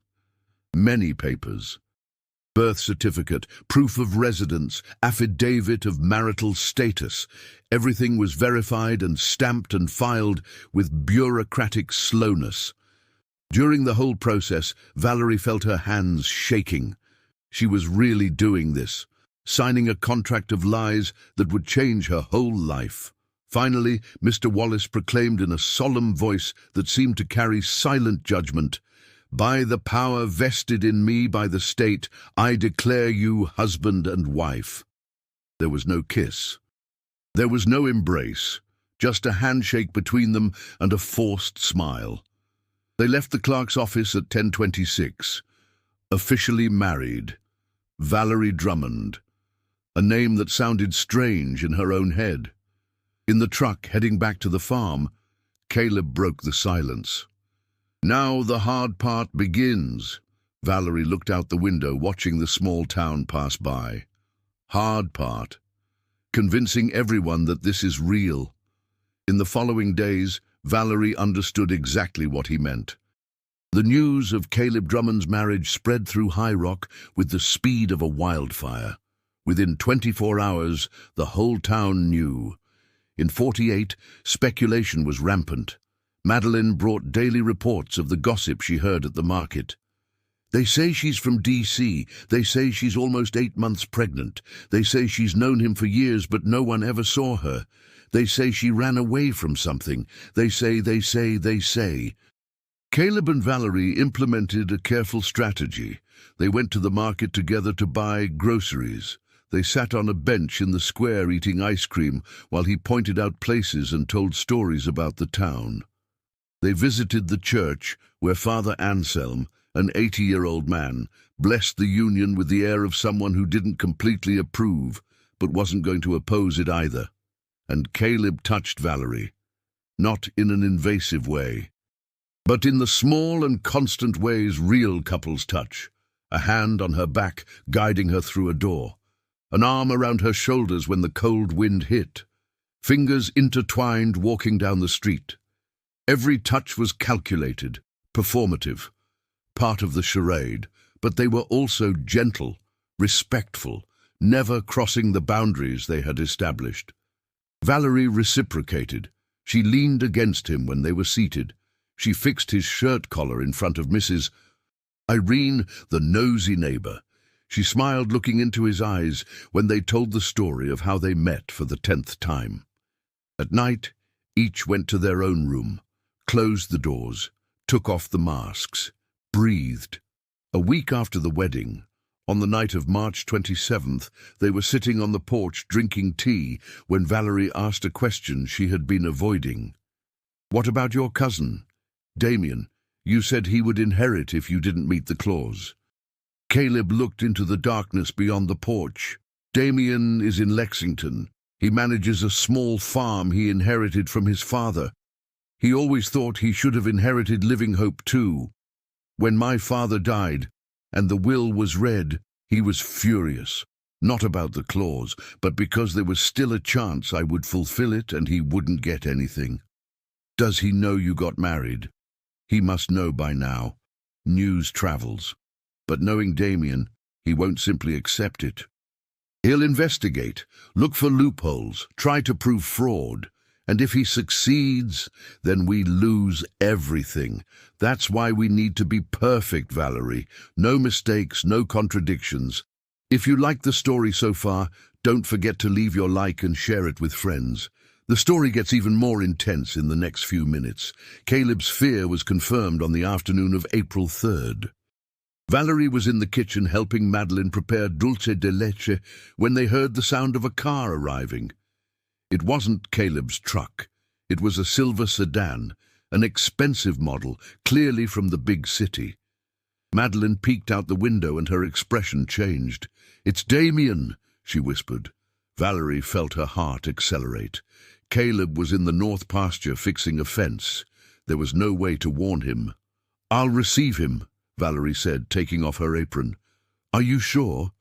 Speaker 1: Many papers. Birth certificate, proof of residence, affidavit of marital status. Everything was verified and stamped and filed with bureaucratic slowness. During the whole process, Valerie felt her hands shaking. She was really doing this, signing a contract of lies that would change her whole life. Finally, Mr. Wallace proclaimed in a solemn voice that seemed to carry silent judgment, "By the power vested in me by the state, I declare you husband and wife." There was no kiss. There was no embrace, just a handshake between them and a forced smile. They left the clerk's office at 10:26. Officially married. Valerie Drummond. A name that sounded strange in her own head. In the truck heading back to the farm, Caleb broke the silence. "Now the hard part begins." Valerie looked out the window, watching the small town pass by. Hard part. Convincing everyone that this is real. In the following days, Valerie understood exactly what he meant. The news of Caleb Drummond's marriage spread through High Rock with the speed of a wildfire. Within 24 hours, the whole town knew. In 48, speculation was rampant. Madeline brought daily reports of the gossip she heard at the market. "They say she's from D.C. They say she's almost 8 months pregnant. They say she's known him for years, but no one ever saw her. They say she ran away from something. They say. Caleb and Valerie implemented a careful strategy. They went to the market together to buy groceries. They sat on a bench in the square eating ice cream while he pointed out places and told stories about the town. They visited the church where Father Anselm, an 80-year-old man, blessed the union with the air of someone who didn't completely approve, but wasn't going to oppose it either. And Caleb touched Valerie, not in an invasive way, but in the small and constant ways real couples touch. A hand on her back, guiding her through a door. An arm around her shoulders when the cold wind hit. Fingers intertwined walking down the street. Every touch was calculated, performative, part of the charade, but they were also gentle, respectful, never crossing the boundaries they had established. Valerie reciprocated. She leaned against him when they were seated. She fixed his shirt collar in front of Mrs. Irene, the nosy neighbor. She smiled, looking into his eyes when they told the story of how they met for the 10th time. At night, each went to their own room, closed the doors, took off the masks, breathed. A week after the wedding, on the night of March 27th, they were sitting on the porch drinking tea when Valerie asked a question she had been avoiding. "What about your cousin, Damien? You said he would inherit if you didn't meet the clause." Caleb looked into the darkness beyond the porch. "Damien is in Lexington. He manages a small farm he inherited from his father. He always thought he should have inherited Living Hope too. When my father died, and the will was read, he was furious. Not about the clause, but because there was still a chance I would fulfill it and he wouldn't get anything. Does he know you got married? He must know by now. News travels. But knowing Damien, he won't simply accept it. He'll investigate, look for loopholes, try to prove fraud. And if he succeeds, then we lose everything. That's why we need to be perfect, Valerie. No mistakes, no contradictions. If you like the story so far, don't forget to leave your like and share it with friends. The story gets even more intense in the next few minutes. Caleb's fear was confirmed on the afternoon of April 3rd. Valerie was in the kitchen helping Madeline prepare dulce de leche when they heard the sound of a car arriving. It wasn't Caleb's truck. It was a silver sedan, an expensive model, clearly from the big city. Madeline peeked out the window and her expression changed. "It's Damien," she whispered. Valerie felt her heart accelerate. Caleb was in the north pasture fixing a fence. There was no way to warn him. "I'll receive him," Valerie said, taking off her apron. "Are you sure?"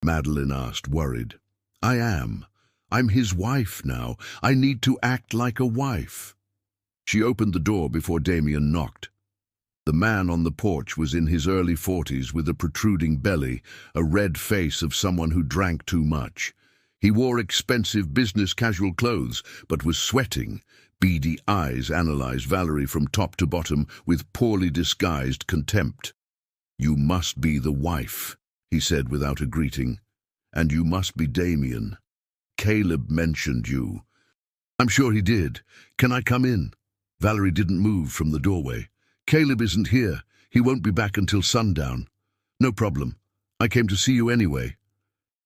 Speaker 1: Madeline asked, worried. "I am. I'm his wife now. I need to act like a wife." She opened the door before Damien knocked. The man on the porch was in his early 40s with a protruding belly, a red face of someone who drank too much. He wore expensive business casual clothes, but was sweating. Beady eyes analyzed Valerie from top to bottom with poorly disguised contempt. "You must be the wife," he said without a greeting. "And you must be Damien. Caleb mentioned you." "I'm sure he did. Can I come in?" Valerie didn't move from the doorway. "Caleb isn't here. He won't be back until sundown." "No problem. I came to see you anyway."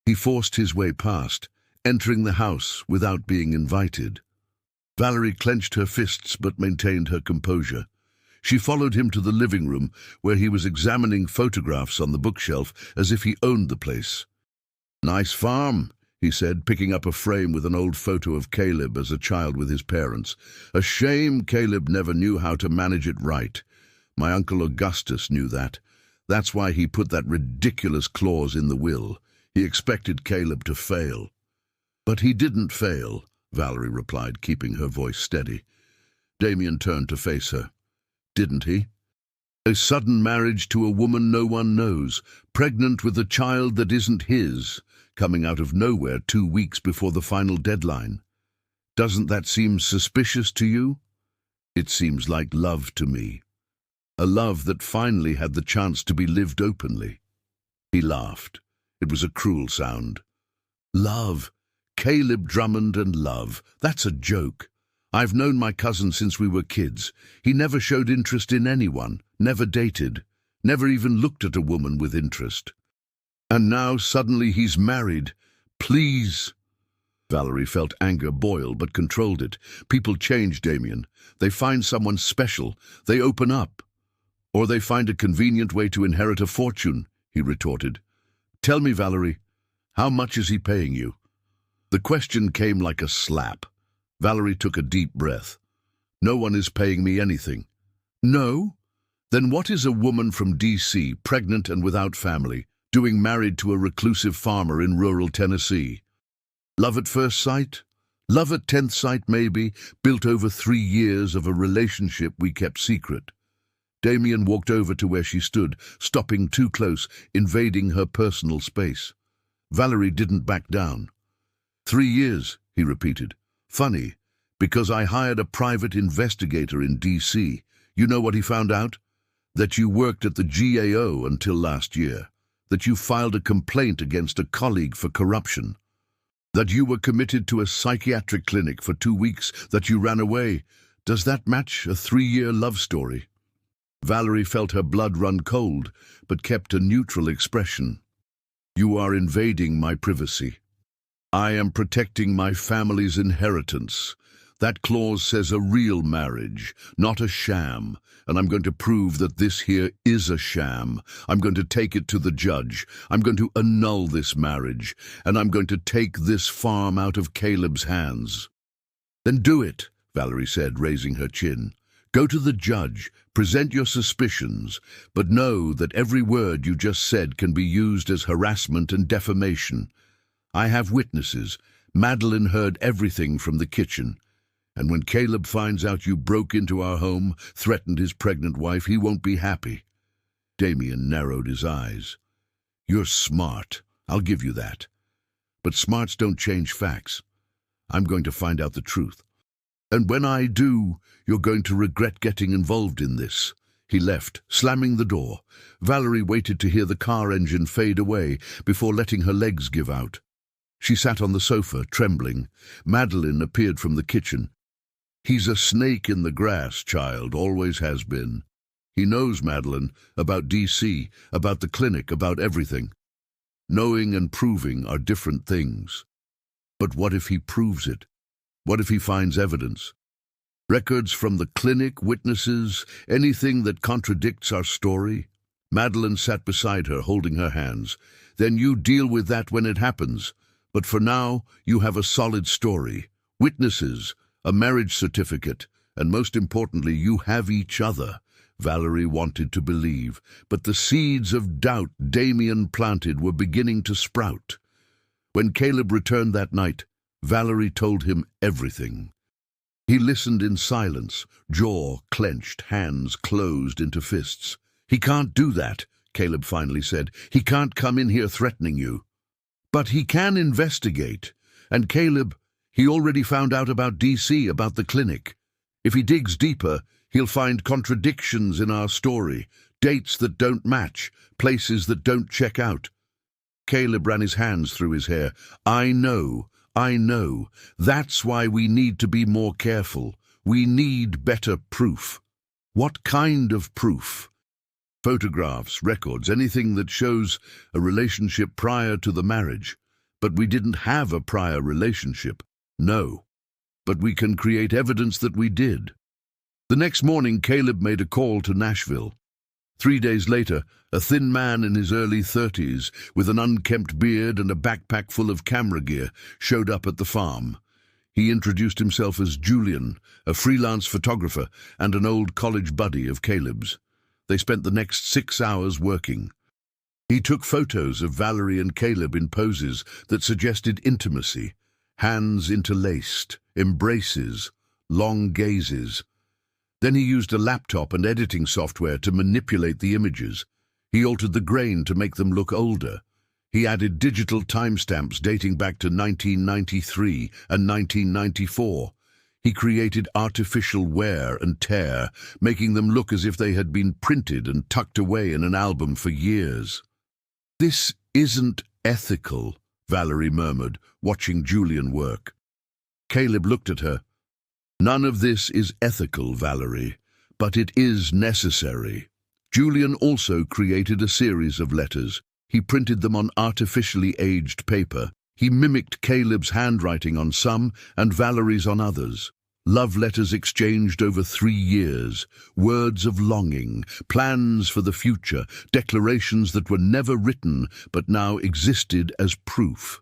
Speaker 1: He forced his way past, entering the house without being invited. Valerie clenched her fists but maintained her composure. She followed him to the living room, where he was examining photographs on the bookshelf as if he owned the place. "Nice farm," he said, picking up a frame with an old photo of Caleb as a child with his parents. "A shame Caleb never knew how to manage it right. My Uncle Augustus knew that. That's why he put that ridiculous clause in the will. He expected Caleb to fail." "But he didn't fail," Valerie replied, keeping her voice steady. Damien turned to face her. "Didn't he? A sudden marriage to a woman no one knows, pregnant with a child that isn't his, coming out of nowhere 2 weeks before the final deadline. Doesn't that seem suspicious to you?" "It seems like love to me. A love that finally had the chance to be lived openly." He laughed. It was a cruel sound. "Love. Caleb Drummond and love. That's a joke. I've known my cousin since we were kids. He never showed interest in anyone, never dated, never even looked at a woman with interest. And now suddenly he's married. Please." Valerie felt anger boil but controlled it. People change, Damien. They find someone special. They open up. "Or they find a convenient way to inherit a fortune," he retorted. "Tell me, Valerie, how much is he paying you?" The question came like a slap. Valerie took a deep breath. "No one is paying me anything." "No? Then what is a woman from D.C., pregnant and without family, doing married to a reclusive farmer in rural Tennessee? Love at first sight? Love at 10th sight, maybe, built over 3 years of a relationship we kept secret." Damien walked over to where she stood, stopping too close, invading her personal space. Valerie didn't back down. 3 years, he repeated. "Funny, because I hired a private investigator in D.C. You know what he found out? That you worked at the GAO until last year. That you filed a complaint against a colleague for corruption. That you were committed to a psychiatric clinic for 2 weeks, that you ran away. Does that match a 3-year love story?" Valerie felt her blood run cold, but kept a neutral expression. "You are invading my privacy. I am protecting my family's inheritance. That clause says a real marriage, not a sham, and I'm going to prove that this here is a sham. I'm going to take it to the judge. I'm going to annul this marriage, and I'm going to take this farm out of Caleb's hands." "Then do it," Valerie said, raising her chin. "Go to the judge, present your suspicions, but know that every word you just said can be used as harassment and defamation. I have witnesses. Madeline heard everything from the kitchen. And when Caleb finds out you broke into our home, threatened his pregnant wife, he won't be happy." Damien narrowed his eyes. "You're smart, I'll give you that. But smarts don't change facts. I'm going to find out the truth. And when I do, you're going to regret getting involved in this." He left, slamming the door. Valerie waited to hear the car engine fade away before letting her legs give out. She sat on the sofa, trembling. Madeline appeared from the kitchen. "He's a snake in the grass, child, always has been. He knows, Madeline, about D.C., about the clinic, about everything. Knowing and proving are different things. But what if he proves it? What if he finds evidence? Records from the clinic, witnesses, anything that contradicts our story?" Madeline sat beside her, holding her hands. "Then you deal with that when it happens. But for now, you have a solid story, witnesses, a marriage certificate, and most importantly, you have each other. Valerie wanted to believe, but the seeds of doubt Damien planted were beginning to sprout. When Caleb returned that night, Valerie told him everything. He listened in silence, jaw clenched, hands closed into fists. "He can't do that," Caleb finally said. "He can't come in here threatening you." "But he can investigate. And Caleb, he already found out about DC, about the clinic. If he digs deeper, he'll find contradictions in our story, dates that don't match, places that don't check out." Caleb ran his hands through his hair. I know. That's why we need to be more careful. We need better proof." "What kind of proof?" "Photographs, records, anything that shows a relationship prior to the marriage." "But we didn't have a prior relationship." "No. But we can create evidence that we did." The next morning, Caleb made a call to Nashville. 3 days later, a thin man in his early 30s, with an unkempt beard and a backpack full of camera gear, showed up at the farm. He introduced himself as Julian, a freelance photographer and an old college buddy of Caleb's. They spent the next 6 hours working. He took photos of Valerie and Caleb in poses that suggested intimacy, hands interlaced, embraces, long gazes. Then he used a laptop and editing software to manipulate the images. He altered the grain to make them look older. He added digital timestamps dating back to 1993 and 1994. He created artificial wear and tear, making them look as if they had been printed and tucked away in an album for years. "This isn't ethical," Valerie murmured, watching Julian work. Caleb looked at her. "None of this is ethical, Valerie, but it is necessary." Julian also created a series of letters. He printed them on artificially aged paper. He mimicked Caleb's handwriting on some and Valerie's on others. Love letters exchanged over 3 years, words of longing, plans for the future, declarations that were never written but now existed as proof.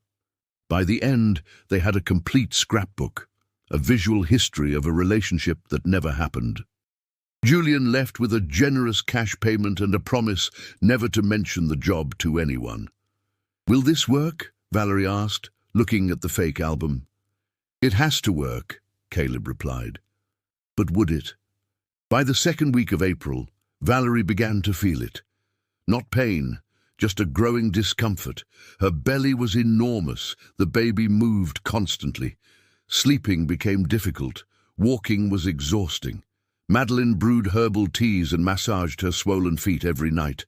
Speaker 1: By the end, they had a complete scrapbook, a visual history of a relationship that never happened. Julian left with a generous cash payment and a promise never to mention the job to anyone. "Will this work?" Valerie asked, looking at the fake album. "It has to work," Caleb replied. But would it? By the second week of April, Valerie began to feel it. Not pain, just a growing discomfort. Her belly was enormous, the baby moved constantly. Sleeping became difficult, walking was exhausting. Madeline brewed herbal teas and massaged her swollen feet every night.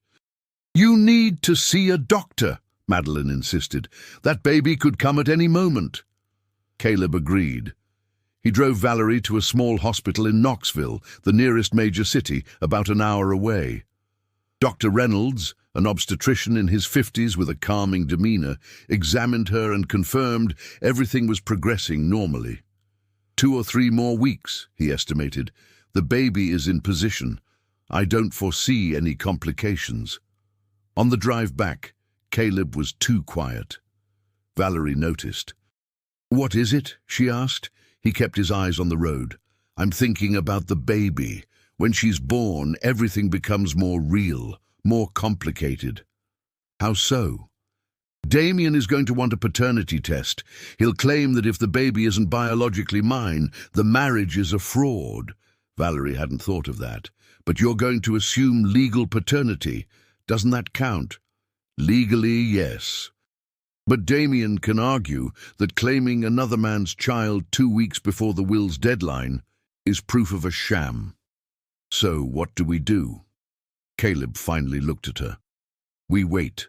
Speaker 1: "You need to see a doctor," Madeline insisted. "That baby could come at any moment." Caleb agreed. He drove Valerie to a small hospital in Knoxville, the nearest major city, about an hour away. Dr. Reynolds, an obstetrician in his 50s with a calming demeanor, examined her and confirmed everything was progressing normally. 2 or 3 more weeks, he estimated. The baby is in position. I don't foresee any complications. On the drive back, Caleb was too quiet. Valerie noticed. "What is it?" she asked. He kept his eyes on the road. "I'm thinking about the baby. When she's born, everything becomes more real, more complicated." "How so?" "Damien is going to want a paternity test. He'll claim that if the baby isn't biologically mine, the marriage is a fraud." Valerie hadn't thought of that. "But you're going to assume legal paternity. Doesn't that count?" "Legally, yes. But Damien can argue that claiming another man's child 2 weeks before the will's deadline is proof of a sham." "So what do we do?" Caleb finally looked at her. "We wait.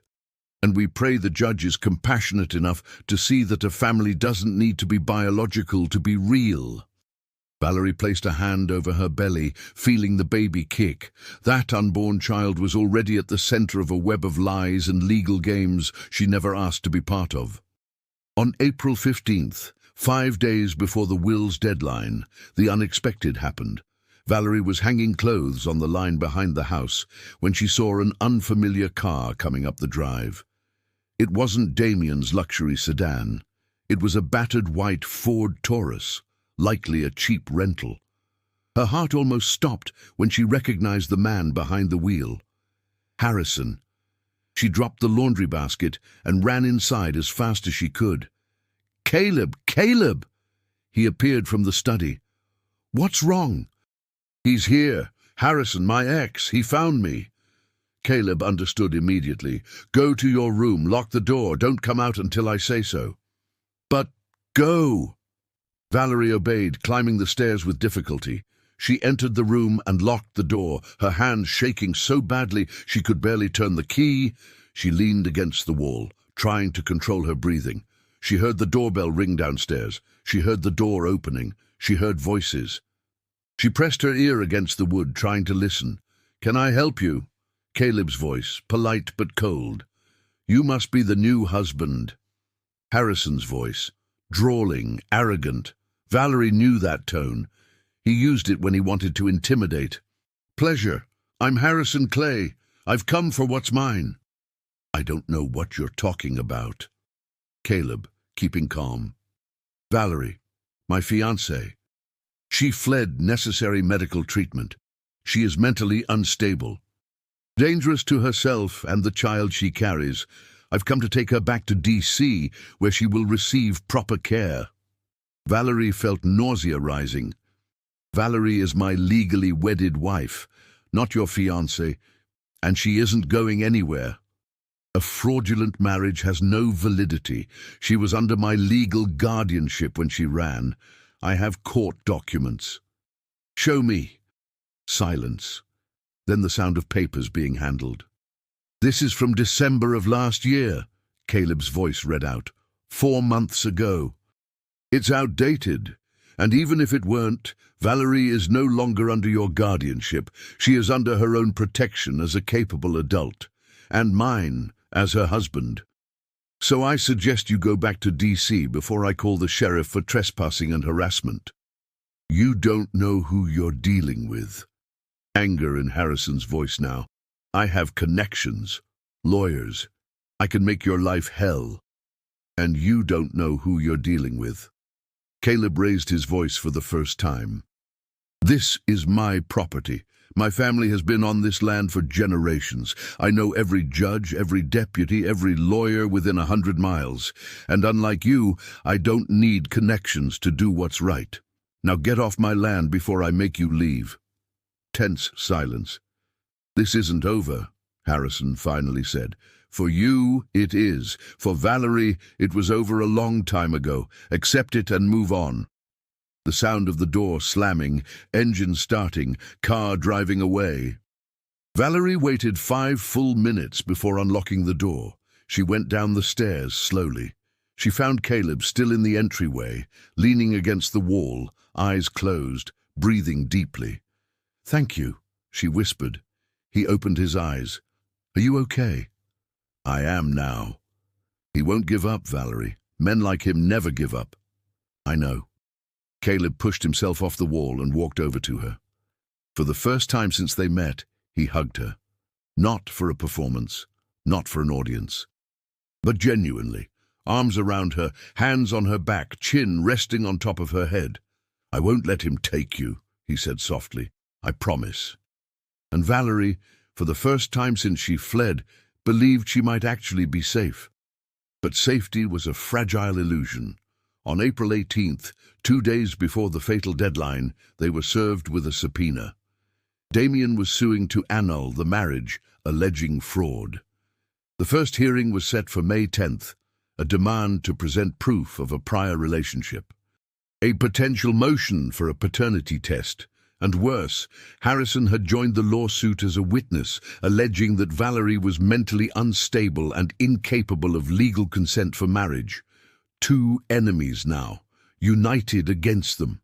Speaker 1: And we pray the judge is compassionate enough to see that a family doesn't need to be biological to be real." Valerie placed a hand over her belly, feeling the baby kick. That unborn child was already at the center of a web of lies and legal games she never asked to be part of. On April 15th, 5 days before the will's deadline, the unexpected happened. Valerie was hanging clothes on the line behind the house when she saw an unfamiliar car coming up the drive. It wasn't Damien's luxury sedan. It was a battered white Ford Taurus, likely a cheap rental. Her heart almost stopped when she recognized the man behind the wheel. Harrison. She dropped the laundry basket and ran inside as fast as she could. "Caleb! Caleb!" He appeared from the study. "What's wrong?" "He's here. Harrison, my ex. He found me." Caleb understood immediately. "Go to your room, lock the door, don't come out until I say so." "But go!" Valerie obeyed, climbing the stairs with difficulty. She entered the room and locked the door, her hands shaking so badly she could barely turn the key. She leaned against the wall, trying to control her breathing. She heard the doorbell ring downstairs. She heard the door opening. She heard voices. She pressed her ear against the wood, trying to listen. "Can I help you?" Caleb's voice, polite but cold. "You must be the new husband." Harrison's voice, drawling, arrogant. Valerie knew that tone. He used it when he wanted to intimidate. "Pleasure. I'm Harrison Clay. I've come for what's mine." "I don't know what you're talking about." Caleb, keeping calm. "Valerie, my fiancée. She fled necessary medical treatment. She is mentally unstable. Dangerous to herself and the child she carries. I've come to take her back to D.C., where she will receive proper care." Valerie felt nausea rising. "Valerie is my legally wedded wife, not your fiancée, and she isn't going anywhere. A fraudulent marriage has no validity. She was under my legal guardianship when she ran. I have court documents." "Show me." Silence. Then the sound of papers being handled. "This is from December of last year," Caleb's voice read out. 4 months ago. "It's outdated. And even if it weren't, Valerie is no longer under your guardianship. She is under her own protection as a capable adult. And mine, as her husband. So I suggest you go back to D.C. before I call the sheriff for trespassing and harassment." "You don't know who you're dealing with." Anger in Harrison's voice now. "I have connections, lawyers. I can make your life hell. And you don't know who you're dealing with." Caleb raised his voice for the first time. "This is my property. My family has been on this land for generations. I know every judge, every deputy, every lawyer within 100 miles. And unlike you, I don't need connections to do what's right. Now get off my land before I make you leave." Tense silence. "This isn't over," Harrison finally said. "For you, it is. For Valerie, it was over a long time ago. Accept it and move on." The sound of the door slamming, engine starting, car driving away. Valerie waited 5 full minutes before unlocking the door. She went down the stairs slowly. She found Caleb still in the entryway, leaning against the wall, eyes closed, breathing deeply. "Thank you," she whispered. He opened his eyes. "Are you okay?" "I am now." "He won't give up, Valerie. Men like him never give up." "I know." Caleb pushed himself off the wall and walked over to her. For the first time since they met, he hugged her. Not for a performance, not for an audience, but genuinely, arms around her, hands on her back, chin resting on top of her head. "I won't let him take you," he said softly. "I promise." And Valerie, for the first time since she fled, believed she might actually be safe. But safety was a fragile illusion. On April 18th, 2 days before the fatal deadline, they were served with a subpoena. Damien was suing to annul the marriage, alleging fraud. The first hearing was set for May 10th, a demand to present proof of a prior relationship. A potential motion for a paternity test. And worse, Harrison had joined the lawsuit as a witness, alleging that Valerie was mentally unstable and incapable of legal consent for marriage. 2 enemies now, united against them.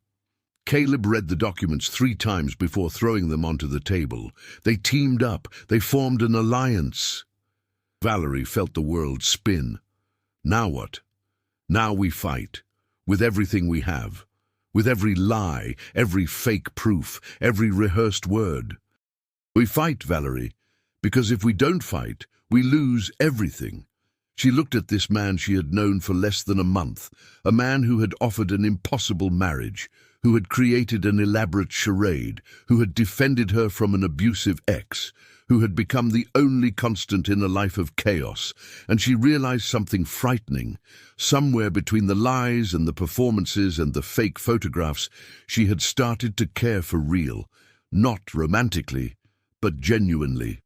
Speaker 1: Caleb read the documents 3 times before throwing them onto the table. They teamed up, they formed an alliance. Valerie felt the world spin. Now what? Now we fight, with everything we have. With every lie, every fake proof, every rehearsed word. We fight, Valerie, because if we don't fight, we lose everything. She looked at this man she had known for less than a month, a man who had offered an impossible marriage, who had created an elaborate charade, who had defended her from an abusive ex, who had become the only constant in a life of chaos, and she realized something frightening. Somewhere between the lies and the performances and the fake photographs, she had started to care for real, not romantically, but genuinely.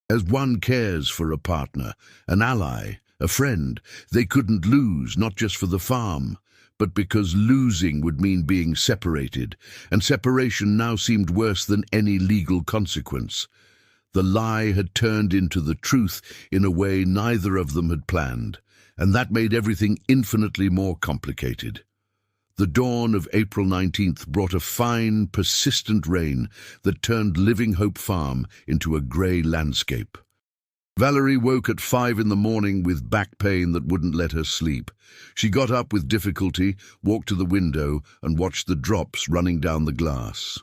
Speaker 1: As one cares for a partner, an ally, a friend, they couldn't lose, not just for the farm, but because losing would mean being separated, and separation now seemed worse than any legal consequence. The lie had turned into the truth in a way neither of them had planned, and that made everything infinitely more complicated. The dawn of April 19th brought a fine, persistent rain that turned Living Hope Farm into a grey landscape. Valerie woke at 5 in the morning with back pain that wouldn't let her sleep. She got up with difficulty, walked to the window, and watched the drops running down the glass.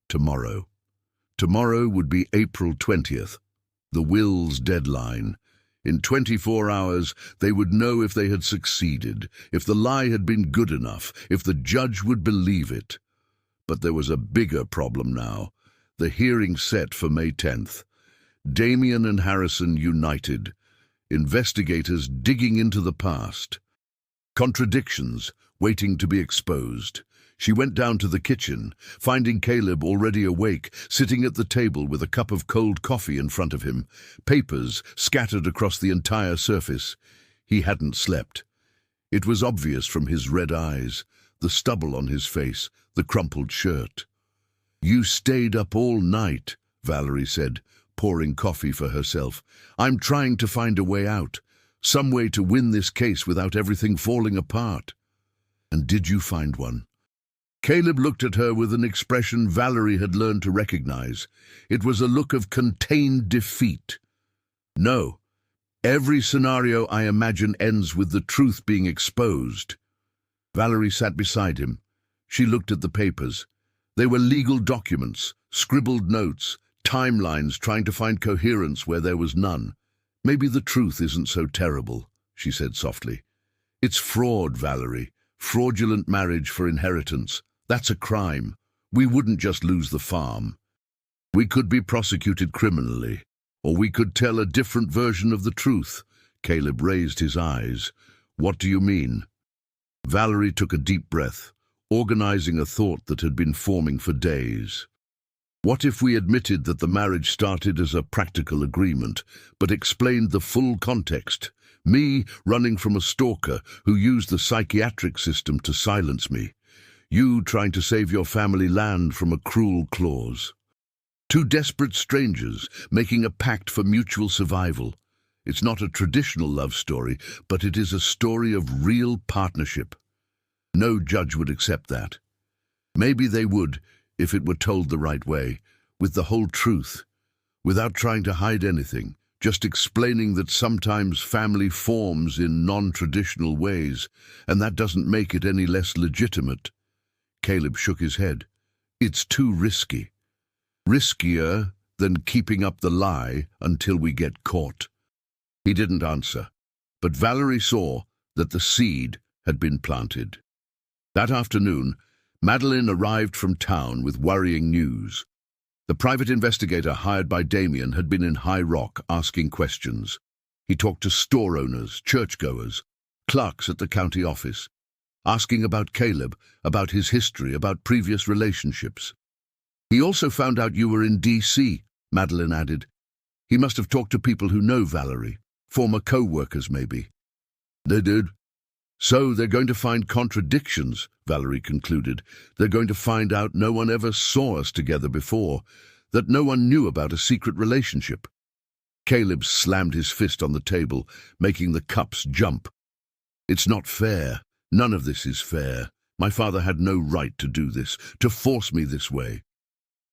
Speaker 1: Tomorrow. Tomorrow would be April 20th, the will's deadline. In 24 hours, they would know if they had succeeded, if the lie had been good enough, if the judge would believe it. But there was a bigger problem now. The hearing set for May 10th. Damien and Harrison united. Investigators digging into the past. Contradictions waiting to be exposed. She went down to the kitchen, finding Caleb already awake, sitting at the table with a cup of cold coffee in front of him, papers scattered across the entire surface. He hadn't slept. It was obvious from his red eyes, the stubble on his face, the crumpled shirt. "You stayed up all night," Valerie said, pouring coffee for herself. "I'm trying to find a way out, some way to win this case without everything falling apart." "And did you find one?" Caleb looked at her with an expression Valerie had learned to recognize. It was a look of contained defeat. "No. Every scenario I imagine ends with the truth being exposed." Valerie sat beside him. She looked at the papers. They were legal documents, scribbled notes, timelines trying to find coherence where there was none. "Maybe the truth isn't so terrible," she said softly. "It's fraud, Valerie. Fraudulent marriage for inheritance. That's a crime. We wouldn't just lose the farm. We could be prosecuted criminally, or we could tell a different version of the truth." Caleb raised his eyes. "What do you mean?" Valerie took a deep breath, organizing a thought that had been forming for days. What if we admitted that the marriage started as a practical agreement, but explained the full context? Me running from a stalker who used the psychiatric system to silence me. You trying to save your family land from a cruel clause. Two desperate strangers making a pact for mutual survival. It's not a traditional love story, but it is a story of real partnership. No judge would accept that. Maybe they would, if it were told the right way, with the whole truth, without trying to hide anything, just explaining that sometimes family forms in non-traditional ways, and that doesn't make it any less legitimate. Caleb shook his head. "It's too risky. Riskier than keeping up the lie until we get caught." He didn't answer, but Valerie saw that the seed had been planted. That afternoon, Madeline arrived from town with worrying news. The private investigator hired by Damien had been in High Rock asking questions. He talked to store owners, churchgoers, clerks at the county office, asking about Caleb, about his history, about previous relationships. "He also found out you were in D.C., Madeline added. "He must have talked to people who know Valerie, former co-workers maybe." "They did. So they're going to find contradictions," Valerie concluded. "They're going to find out no one ever saw us together before, that no one knew about a secret relationship." Caleb slammed his fist on the table, making the cups jump. "It's not fair. None of this is fair. My father had no right to do this, to force me this way."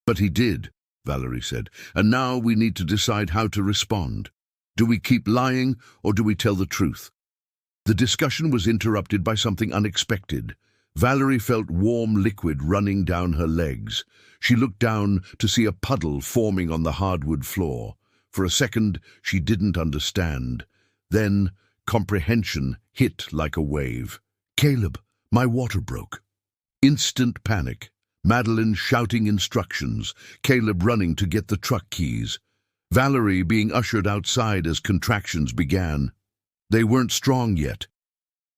Speaker 1: "But he did," Valerie said, "and now we need to decide how to respond. Do we keep lying, or do we tell the truth?" The discussion was interrupted by something unexpected. Valerie felt warm liquid running down her legs. She looked down to see a puddle forming on the hardwood floor. For a second, she didn't understand. Then comprehension hit like a wave. "Caleb, my water broke." Instant panic. Madeline shouting instructions, Caleb running to get the truck keys, Valerie being ushered outside as contractions began. They weren't strong yet.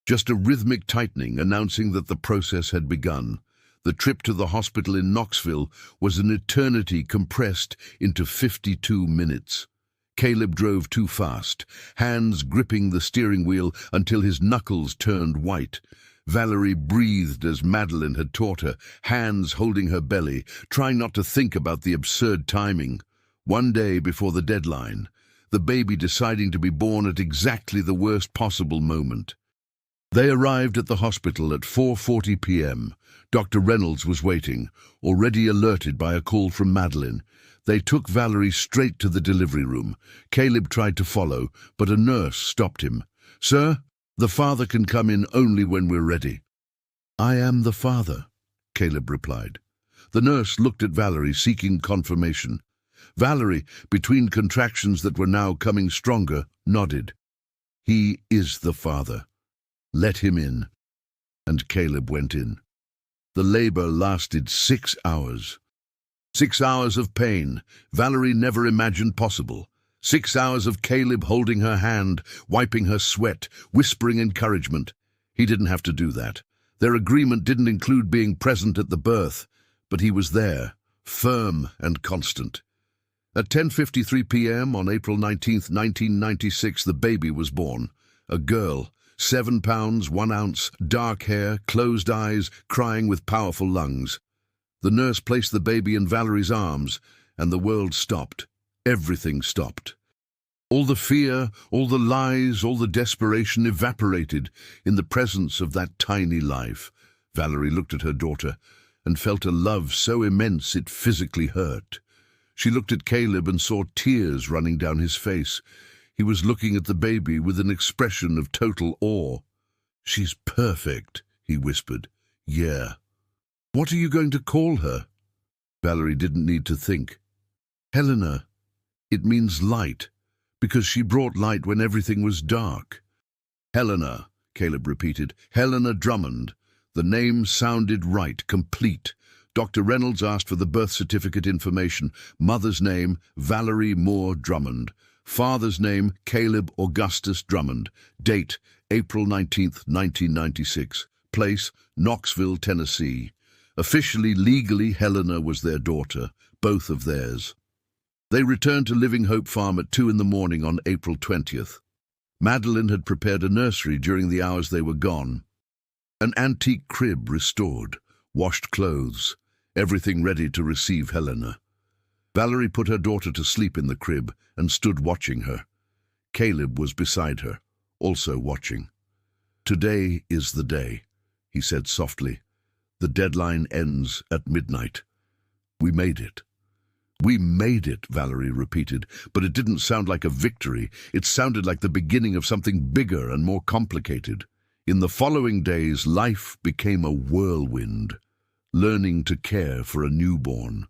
Speaker 1: Just a rhythmic tightening announcing that the process had begun. The trip to the hospital in Knoxville was an eternity compressed into 52 minutes. Caleb drove too fast, hands gripping the steering wheel until his knuckles turned white. Valerie breathed as Madeline had taught her, hands holding her belly, trying not to think about the absurd timing. One day before the deadline, the baby deciding to be born at exactly the worst possible moment. They arrived at the hospital at 4:40 p.m. Dr. Reynolds was waiting, already alerted by a call from Madeline. They took Valerie straight to the delivery room. Caleb tried to follow, but a nurse stopped him. "Sir, the father can come in only when we're ready." "I am the father," Caleb replied. The nurse looked at Valerie, seeking confirmation. Valerie, between contractions that were now coming stronger, nodded. "He is the father. Let him in." And Caleb went in. The labor lasted 6 hours. 6 hours of pain Valerie never imagined possible. 6 hours of Caleb holding her hand, wiping her sweat, whispering encouragement. He didn't have to do that. Their agreement didn't include being present at the birth, but he was there, firm and constant. At 10:53 p.m. on April 19, 1996, the baby was born. A girl, 7 pounds, 1 ounce, dark hair, closed eyes, crying with powerful lungs. The nurse placed the baby in Valerie's arms, and the world stopped. Everything stopped. All the fear, all the lies, all the desperation evaporated in the presence of that tiny life. Valerie looked at her daughter and felt a love so immense it physically hurt. She looked at Caleb and saw tears running down his face. He was looking at the baby with an expression of total awe. "She's perfect," he whispered. "Yeah." "What are you going to call her?" Valerie didn't need to think. "Helena. It means light, because she brought light when everything was dark." "Helena," Caleb repeated. "Helena Drummond." The name sounded right, complete. Dr. Reynolds asked for the birth certificate information. Mother's name, Valerie Moore Drummond. Father's name, Caleb Augustus Drummond. Date, April 19, 1996. Place, Knoxville, Tennessee. Officially, legally, Helena was their daughter, both of theirs. They returned to Living Hope Farm at 2 in the morning on April 20th. Madeline had prepared a nursery during the hours they were gone. An antique crib restored, washed clothes, everything ready to receive Helena. Valerie put her daughter to sleep in the crib and stood watching her. Caleb was beside her, also watching. "Today is the day," he said softly. "The deadline ends at midnight. We made it." "We made it," Valerie repeated, but it didn't sound like a victory. It sounded like the beginning of something bigger and more complicated. In the following days, life became a whirlwind, learning to care for a newborn.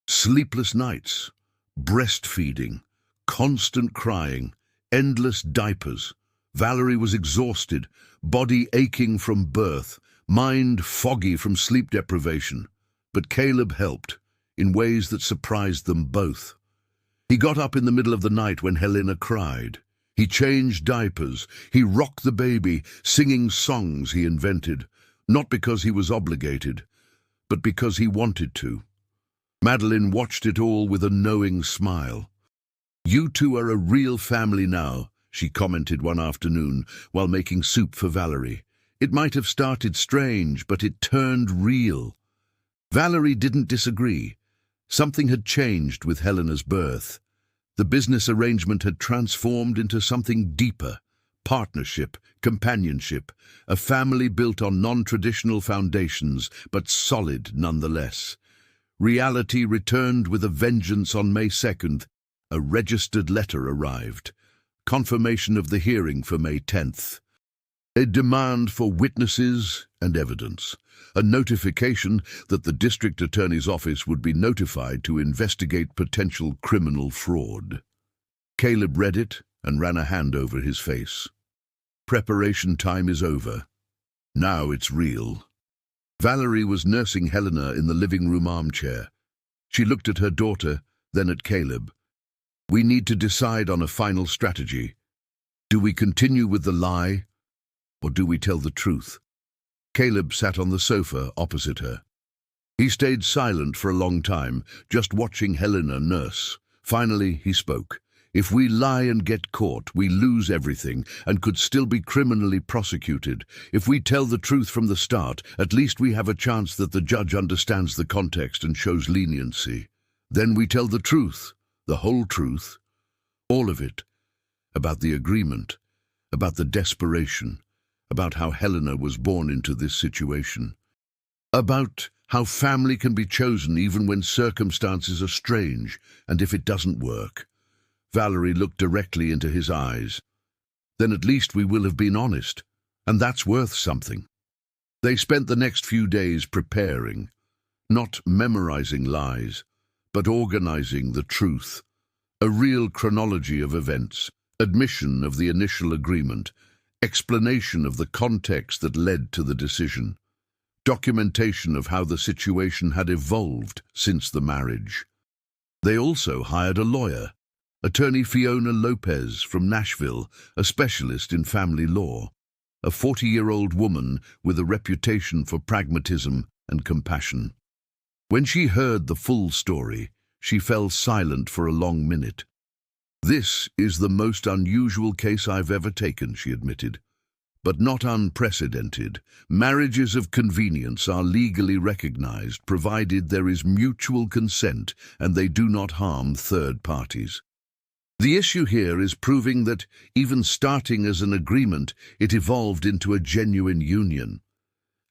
Speaker 1: Sleepless nights, breastfeeding, constant crying, endless diapers. Valerie was exhausted, body aching from birth, mind foggy from sleep deprivation. But Caleb helped, in ways that surprised them both. He got up in the middle of the night when Helena cried. He changed diapers. He rocked the baby, singing songs he invented, not because he was obligated, but because he wanted to. Madeline watched it all with a knowing smile. "You two are a real family now," she commented one afternoon while making soup for Valerie. "It might have started strange, but it turned real." Valerie didn't disagree. Something had changed with Helena's birth. The business arrangement had transformed into something deeper. Partnership, companionship, a family built on non-traditional foundations, but solid nonetheless. Reality returned with a vengeance on May 2nd. A registered letter arrived. Confirmation of the hearing for May 10th. A demand for witnesses and evidence. A notification that the district attorney's office would be notified to investigate potential criminal fraud. Caleb read it and ran a hand over his face. Preparation time is over. Now it's real. Valerie was nursing Helena in the living room armchair. She looked at her daughter, then at Caleb. We need to decide on a final strategy. Do we continue with the lie, or do we tell the truth? Caleb sat on the sofa opposite her. He stayed silent for a long time, just watching Helena nurse. Finally, he spoke. If we lie and get caught, we lose everything and could still be criminally prosecuted. If we tell the truth from the start, at least we have a chance that the judge understands the context and shows leniency. Then we tell the truth, the whole truth, all of it, about the agreement, about the desperation, about how Helena was born into this situation, about how family can be chosen even when circumstances are strange, and if it doesn't work. Valerie looked directly into his eyes. Then at least we will have been honest, and that's worth something. They spent the next few days preparing, not memorizing lies, but organizing the truth, a real chronology of events, admission of the initial agreement, explanation of the context that led to the decision, documentation of how the situation had evolved since the marriage. They also hired a lawyer, Attorney Fiona Lopez from Nashville, a specialist in family law, a 40-year-old woman with a reputation for pragmatism and compassion. When she heard the full story, she fell silent for a long minute. This is the most unusual case I've ever taken, she admitted, but not unprecedented. Marriages of convenience are legally recognized provided there is mutual consent and they do not harm third parties. The issue here is proving that, even starting as an agreement, it evolved into a genuine union.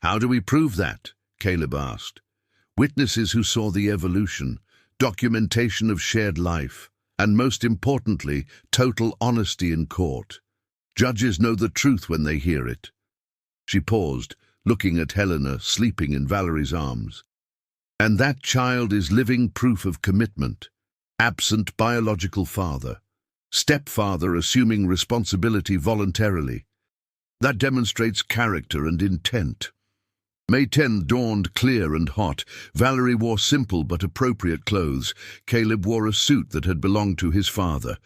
Speaker 1: How do we prove that? Caleb asked. Witnesses who saw the evolution, documentation of shared life, and most importantly, total honesty in court. Judges know the truth when they hear it. She paused, looking at Helena sleeping in Valerie's arms. And that child is living proof of commitment. Absent biological father, stepfather assuming responsibility voluntarily. That demonstrates character and intent. May 10 dawned clear and hot. Valerie wore simple but appropriate clothes. Caleb wore a suit that had belonged to his father.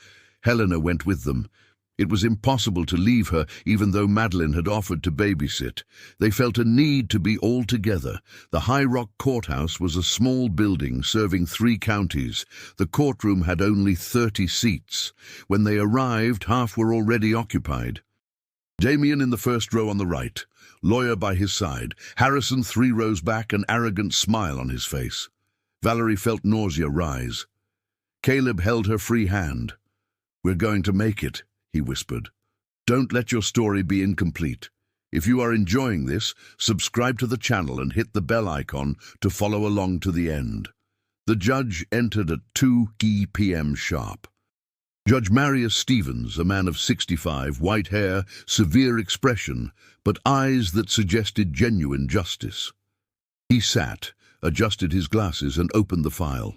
Speaker 1: Helena went with them. It was impossible to leave her, even though Madeline had offered to babysit. They felt a need to be all together. The High Rock Courthouse was a small building serving 3 counties. The courtroom had only 30 seats. When they arrived, half were already occupied. Damien in the first row on the right, lawyer by his side, Harrison 3 rows back, an arrogant smile on his face. Valerie felt nausea rise. Caleb held her free hand. "We're going to make it," he whispered. "Don't let your story be incomplete. If you are enjoying this, subscribe to the channel and hit the bell icon to follow along to the end." The judge entered at 2 p.m. sharp. Judge Marius Stevens, a man of 65, white hair, severe expression, but eyes that suggested genuine justice. He sat, adjusted his glasses, and opened the file.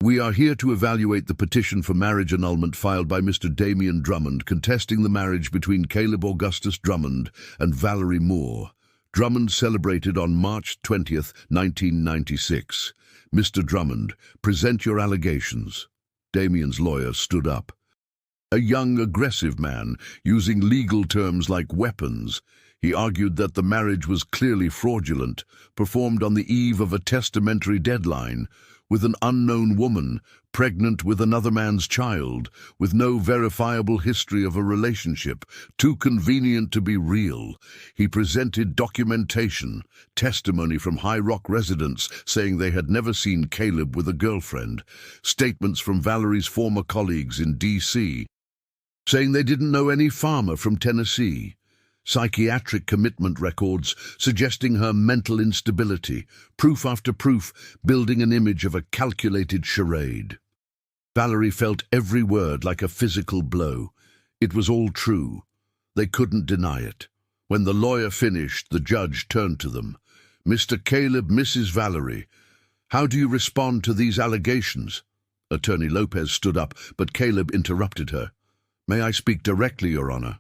Speaker 1: "We are here to evaluate the petition for marriage annulment filed by Mr. Damien Drummond, contesting the marriage between Caleb Augustus Drummond and Valerie Moore. Drummond celebrated on March 20th, 1996. Mr. Drummond, present your allegations." Damien's lawyer stood up. A young, aggressive man, using legal terms like weapons, he argued that the marriage was clearly fraudulent, performed on the eve of a testamentary deadline, with an unknown woman, pregnant with another man's child, with no verifiable history of a relationship, too convenient to be real. He presented documentation, testimony from High Rock residents saying they had never seen Caleb with a girlfriend, statements from Valerie's former colleagues in D.C., saying they didn't know any farmer from Tennessee, psychiatric commitment records suggesting her mental instability, proof after proof building an image of a calculated charade. Valerie felt every word like a physical blow. It was all true. They couldn't deny it. When the lawyer finished, the judge turned to them. "Mr. Caleb, Mrs. Valerie, how do you respond to these allegations?" Attorney Lopez stood up, but Caleb interrupted her. "May I speak directly, Your Honor?"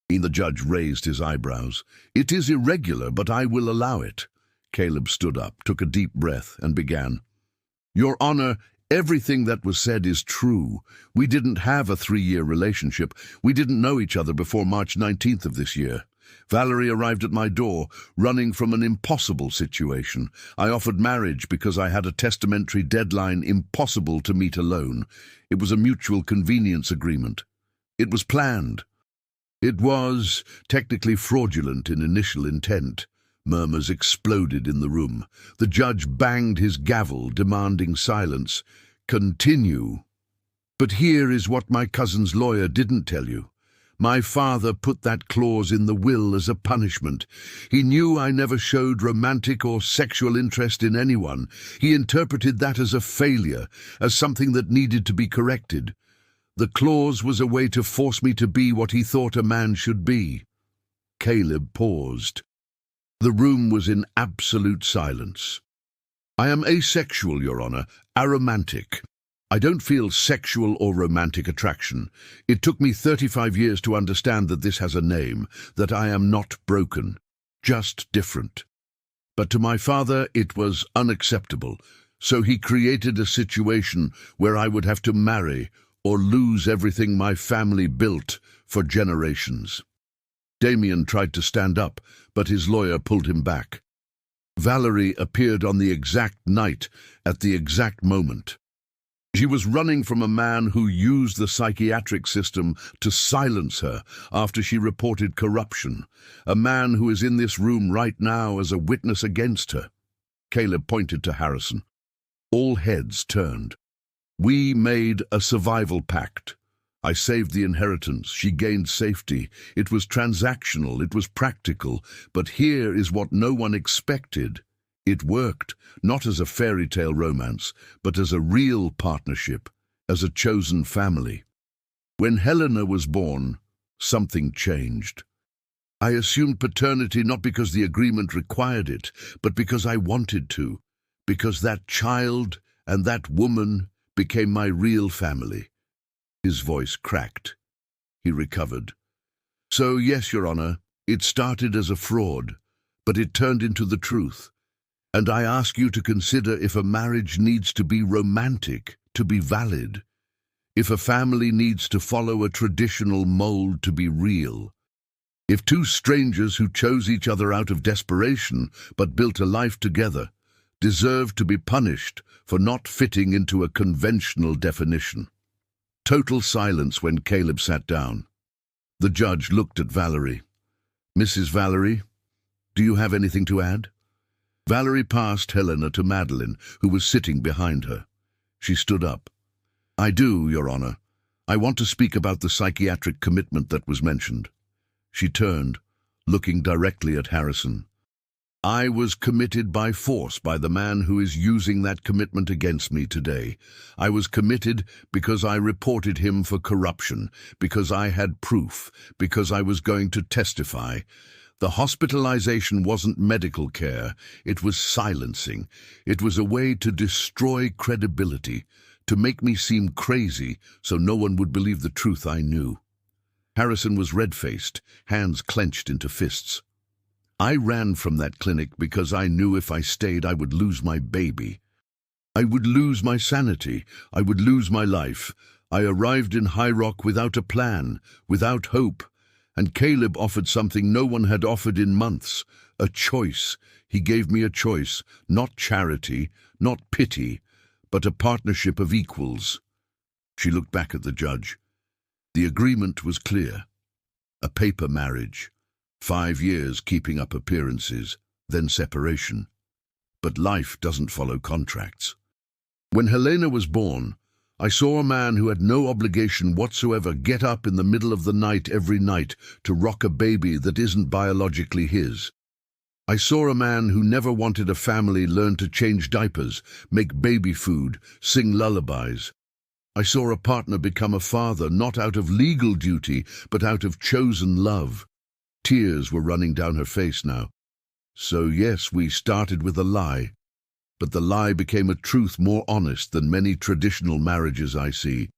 Speaker 1: The judge raised his eyebrows. "It is irregular, but I will allow it." Caleb stood up, took a deep breath, and began. "Your Honor, everything that was said is true. We didn't have a 3-year relationship. We didn't know each other before March 19th of this year. Valerie arrived at my door, running from an impossible situation. I offered marriage because I had a testamentary deadline impossible to meet alone. It was a mutual convenience agreement. It was planned. It was technically fraudulent in initial intent." Murmurs exploded in the room. The judge banged his gavel, demanding silence. "Continue." "But here is what my cousin's lawyer didn't tell you. My father put that clause in the will as a punishment. He knew I never showed romantic or sexual interest in anyone. He interpreted that as a failure, as something that needed to be corrected. The clause was a way to force me to be what he thought a man should be." Caleb paused. The room was in absolute silence. "I am asexual, Your Honor, aromantic. I don't feel sexual or romantic attraction. It took me 35 years to understand that this has a name, that I am not broken, just different. But to my father it was unacceptable, so he created a situation where I would have to marry or lose everything my family built for generations." Damien tried to stand up, but his lawyer pulled him back. Valerie appeared on the exact night, at the exact moment. She was running from a man who used the psychiatric system to silence her after she reported corruption, a man who is in this room right now as a witness against her. Caleb pointed to Harrison. All heads turned. "We made a survival pact. I saved the inheritance. She gained safety. It was transactional. It was practical. But here is what no one expected. It worked, not as a fairy tale romance, but as a real partnership, as a chosen family. When Helena was born, something changed. I assumed paternity not because the agreement required it, but because I wanted to, because that child and that woman became my real family." His voice cracked. He recovered. "So, yes, Your Honor, it started as a fraud, but it turned into the truth. And I ask you to consider if a marriage needs to be romantic to be valid, if a family needs to follow a traditional mold to be real, if two strangers who chose each other out of desperation but built a life together deserve to be punished for not fitting into a conventional definition." Total silence when Caleb sat down. The judge looked at Valerie. "Mrs. Valerie, do you have anything to add?" Valerie passed Helena to Madeline, who was sitting behind her. She stood up. "I do, Your Honor. I want to speak about the psychiatric commitment that was mentioned." She turned, looking directly at Harrison. "I was committed by force by the man who is using that commitment against me today. I was committed because I reported him for corruption, because I had proof, because I was going to testify. The hospitalization wasn't medical care, it was silencing. It was a way to destroy credibility, to make me seem crazy so no one would believe the truth I knew." Harrison was red-faced, hands clenched into fists. "I ran from that clinic because I knew if I stayed I would lose my baby. I would lose my sanity. I would lose my life. I arrived in High Rock without a plan, without hope, and Caleb offered something no one had offered in months, a choice. He gave me a choice, not charity, not pity, but a partnership of equals." She looked back at the judge. The agreement was clear. A paper marriage. 5 years keeping up appearances, then separation. But life doesn't follow contracts. When Helena was born, I saw a man who had no obligation whatsoever get up in the middle of the night every night to rock a baby that isn't biologically his. I saw a man who never wanted a family learn to change diapers, make baby food, sing lullabies. I saw a partner become a father not out of legal duty, but out of chosen love. Tears were running down her face now. So yes, we started with a lie, but the lie became a truth more honest than many traditional marriages I see.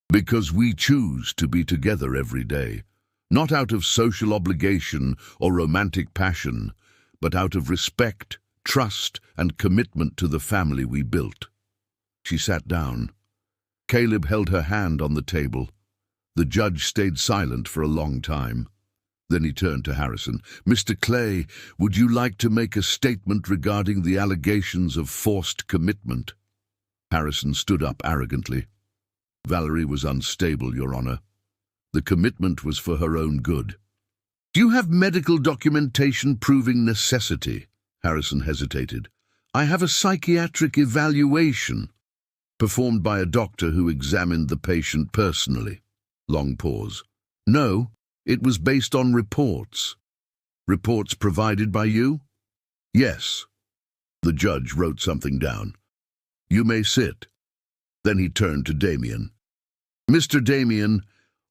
Speaker 1: Because we choose to be together every day, Not out of social obligation or romantic passion, but out of respect, trust, and commitment to the family we built. She sat down. Caleb held her hand on the table. The judge stayed silent for a long time. Then he turned to Harrison. "Mr. Clay, would you like to make a statement regarding the allegations of forced commitment?" Harrison stood up arrogantly. "Valerie was unstable, Your Honor. The commitment was for her own good." "Do you have medical documentation proving necessity?" Harrison hesitated. "I have a psychiatric evaluation performed by a doctor who examined the patient personally." Long pause. "No, it was based on reports." "Reports provided by you?" "Yes." The judge wrote something down. "You may sit." Then he turned to Damien. "Mr. Damien,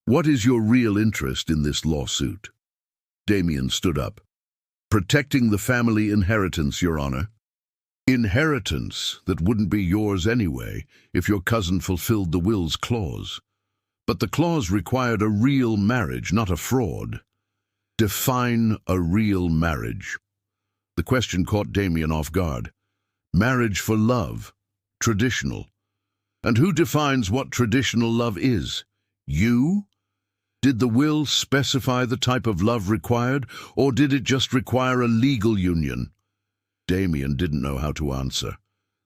Speaker 1: what is your real interest in this lawsuit?" Damien stood up. "Protecting the family inheritance, Your Honor." "Inheritance that wouldn't be yours anyway if your cousin fulfilled the will's clause. But the clause required a real marriage, not a fraud. Define a real marriage." The question caught Damien off guard. "Marriage for love. Traditional. And who defines what traditional love is? You? Did the will specify the type of love required, or did it just require a legal union?" Damien didn't know how to answer.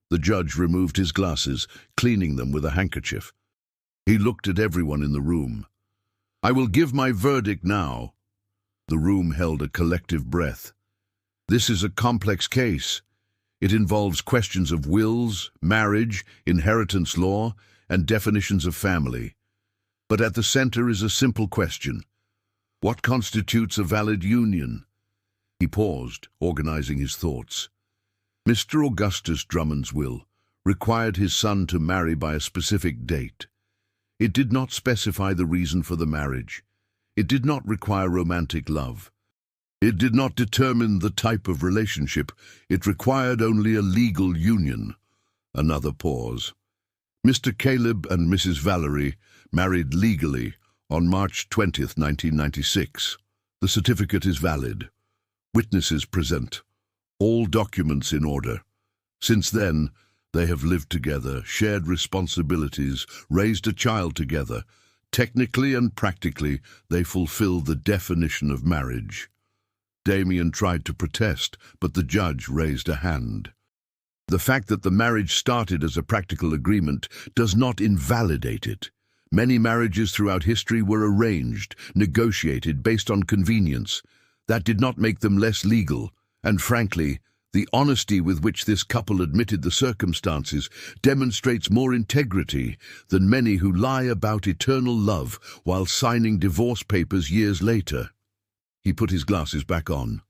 Speaker 1: The judge removed his glasses, cleaning them with a handkerchief. He looked at everyone in the room. "I will give my verdict now." The room held a collective breath. This is a complex case. It involves questions of wills, marriage, inheritance law, and definitions of family. But at the center is a simple question. What constitutes a valid union? He paused, organizing his thoughts. Mr. Augustus Drummond's will required his son to marry by a specific date. It did not specify the reason for the marriage. It did not require romantic love. It did not determine the type of relationship. It required only a legal union. Another pause. Mr. Caleb and Mrs. Valerie married legally on March 20th, 1996. The certificate is valid. Witnesses present. All documents in order. Since then, they have lived together, shared responsibilities, raised a child together. Technically and practically, they fulfill the definition of marriage. Damien tried to protest, but the judge raised a hand. The fact that the marriage started as a practical agreement does not invalidate it. Many marriages throughout history were arranged, negotiated based on convenience. That did not make them less legal, and frankly, the honesty with which this couple admitted the circumstances demonstrates more integrity than many who lie about eternal love while signing divorce papers years later. He put his glasses back on.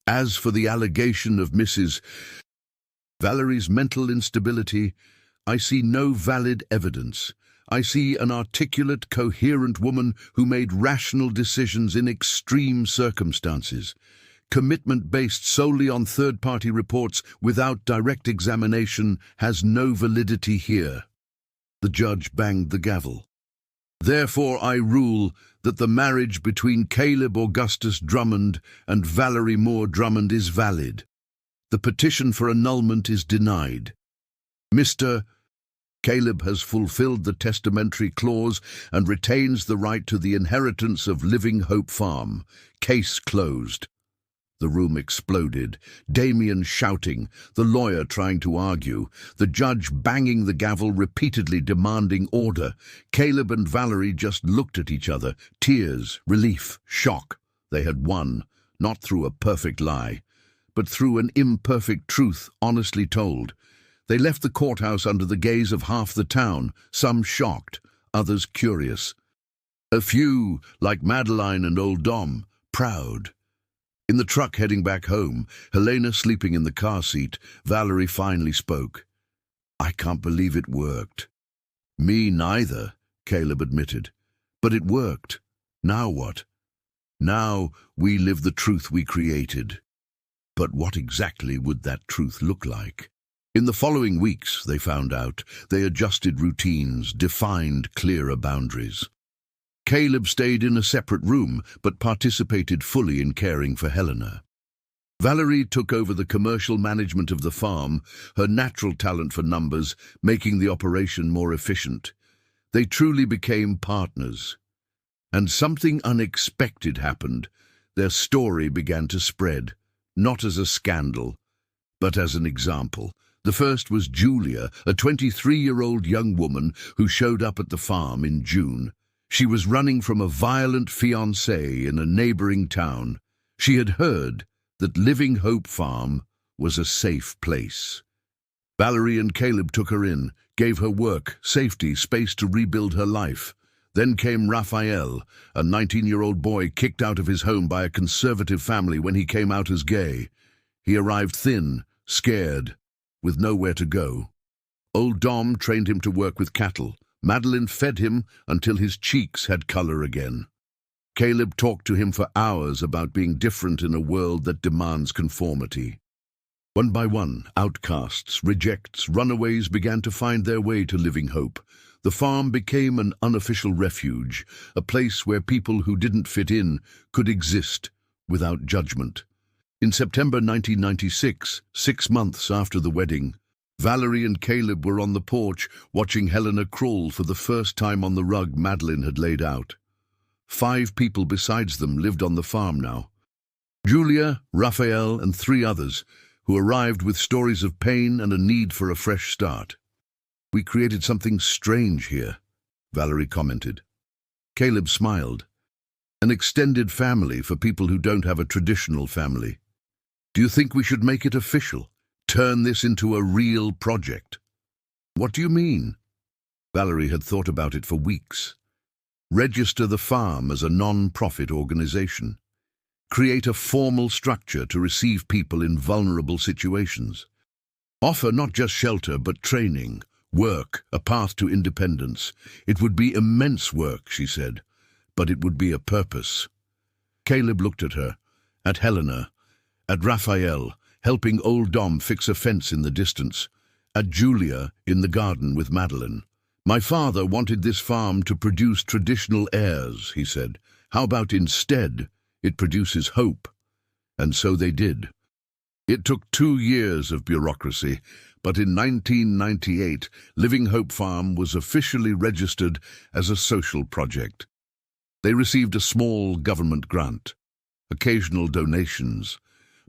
Speaker 1: As for the allegation of Mrs. Valerie's mental instability, I see no valid evidence. I see an articulate, coherent woman who made rational decisions in extreme circumstances. Commitment based solely on third-party reports without direct examination has no validity here. The judge banged the gavel. Therefore, I rule that the marriage between Caleb Augustus Drummond and Valerie Moore Drummond is valid. The petition for annulment is denied. Mr. Caleb has fulfilled the testamentary clause and retains the right to the inheritance of Living Hope Farm. Case closed. The room exploded, Damien shouting, the lawyer trying to argue, the judge banging the gavel repeatedly demanding order. Caleb and Valerie just looked at each other, tears, relief, shock. They had won, not through a perfect lie, but through an imperfect truth honestly told. They left the courthouse under the gaze of half the town, some shocked, others curious. A few, like Madeline and old Dom, proud. In the truck heading back home, Helena sleeping in the car seat, Valerie finally spoke. I can't believe it worked. Me neither, Caleb admitted. But it worked. Now what? Now we live the truth we created. But what exactly would that truth look like? In the following weeks, they found out, they adjusted routines, defined clearer boundaries. Caleb stayed in a separate room, but participated fully in caring for Helena. Valerie took over the commercial management of the farm, her natural talent for numbers making the operation more efficient. They truly became partners. And something unexpected happened. Their story began to spread, not as a scandal, but as an example. The first was Julia, a 23-year-old young woman who showed up at the farm in June. She was running from a violent fiancé in a neighboring town. She had heard that Living Hope Farm was a safe place. Valerie and Caleb took her in, gave her work, safety, space to rebuild her life. Then came Raphael, a 19-year-old boy kicked out of his home by a conservative family when he came out as gay. He arrived thin, scared, with nowhere to go. Old Dom trained him to work with cattle. Madeline fed him until his cheeks had color again. Caleb talked to him for hours about being different in a world that demands conformity. One by one, outcasts, rejects, runaways began to find their way to Living Hope. The farm became an unofficial refuge, a place where people who didn't fit in could exist without judgment. In September 1996, 6 months after the wedding, Valerie and Caleb were on the porch watching Helena crawl for the first time on the rug Madeline had laid out. 5 people besides them lived on the farm now. Julia, Raphael, and 3 others, who arrived with stories of pain and a need for a fresh start. "We created something strange here," Valerie commented. Caleb smiled. "An extended family for people who don't have a traditional family. Do you think we should make it official? Turn this into a real project?" "What do you mean?" Valerie had thought about it for weeks. Register the farm as a non-profit organization. Create a formal structure to receive people in vulnerable situations. Offer not just shelter, but training, work, a path to independence. It would be immense work, she said, but it would be a purpose. Caleb looked at her, at Helena, at Raphael, helping old Dom fix a fence in the distance, at Julia in the garden with Madeline. "My father wanted this farm to produce traditional heirs," he said. "How about instead it produces hope?" And so they did. It took 2 years of bureaucracy, but in 1998, Living Hope Farm was officially registered as a social project. They received a small government grant, occasional donations,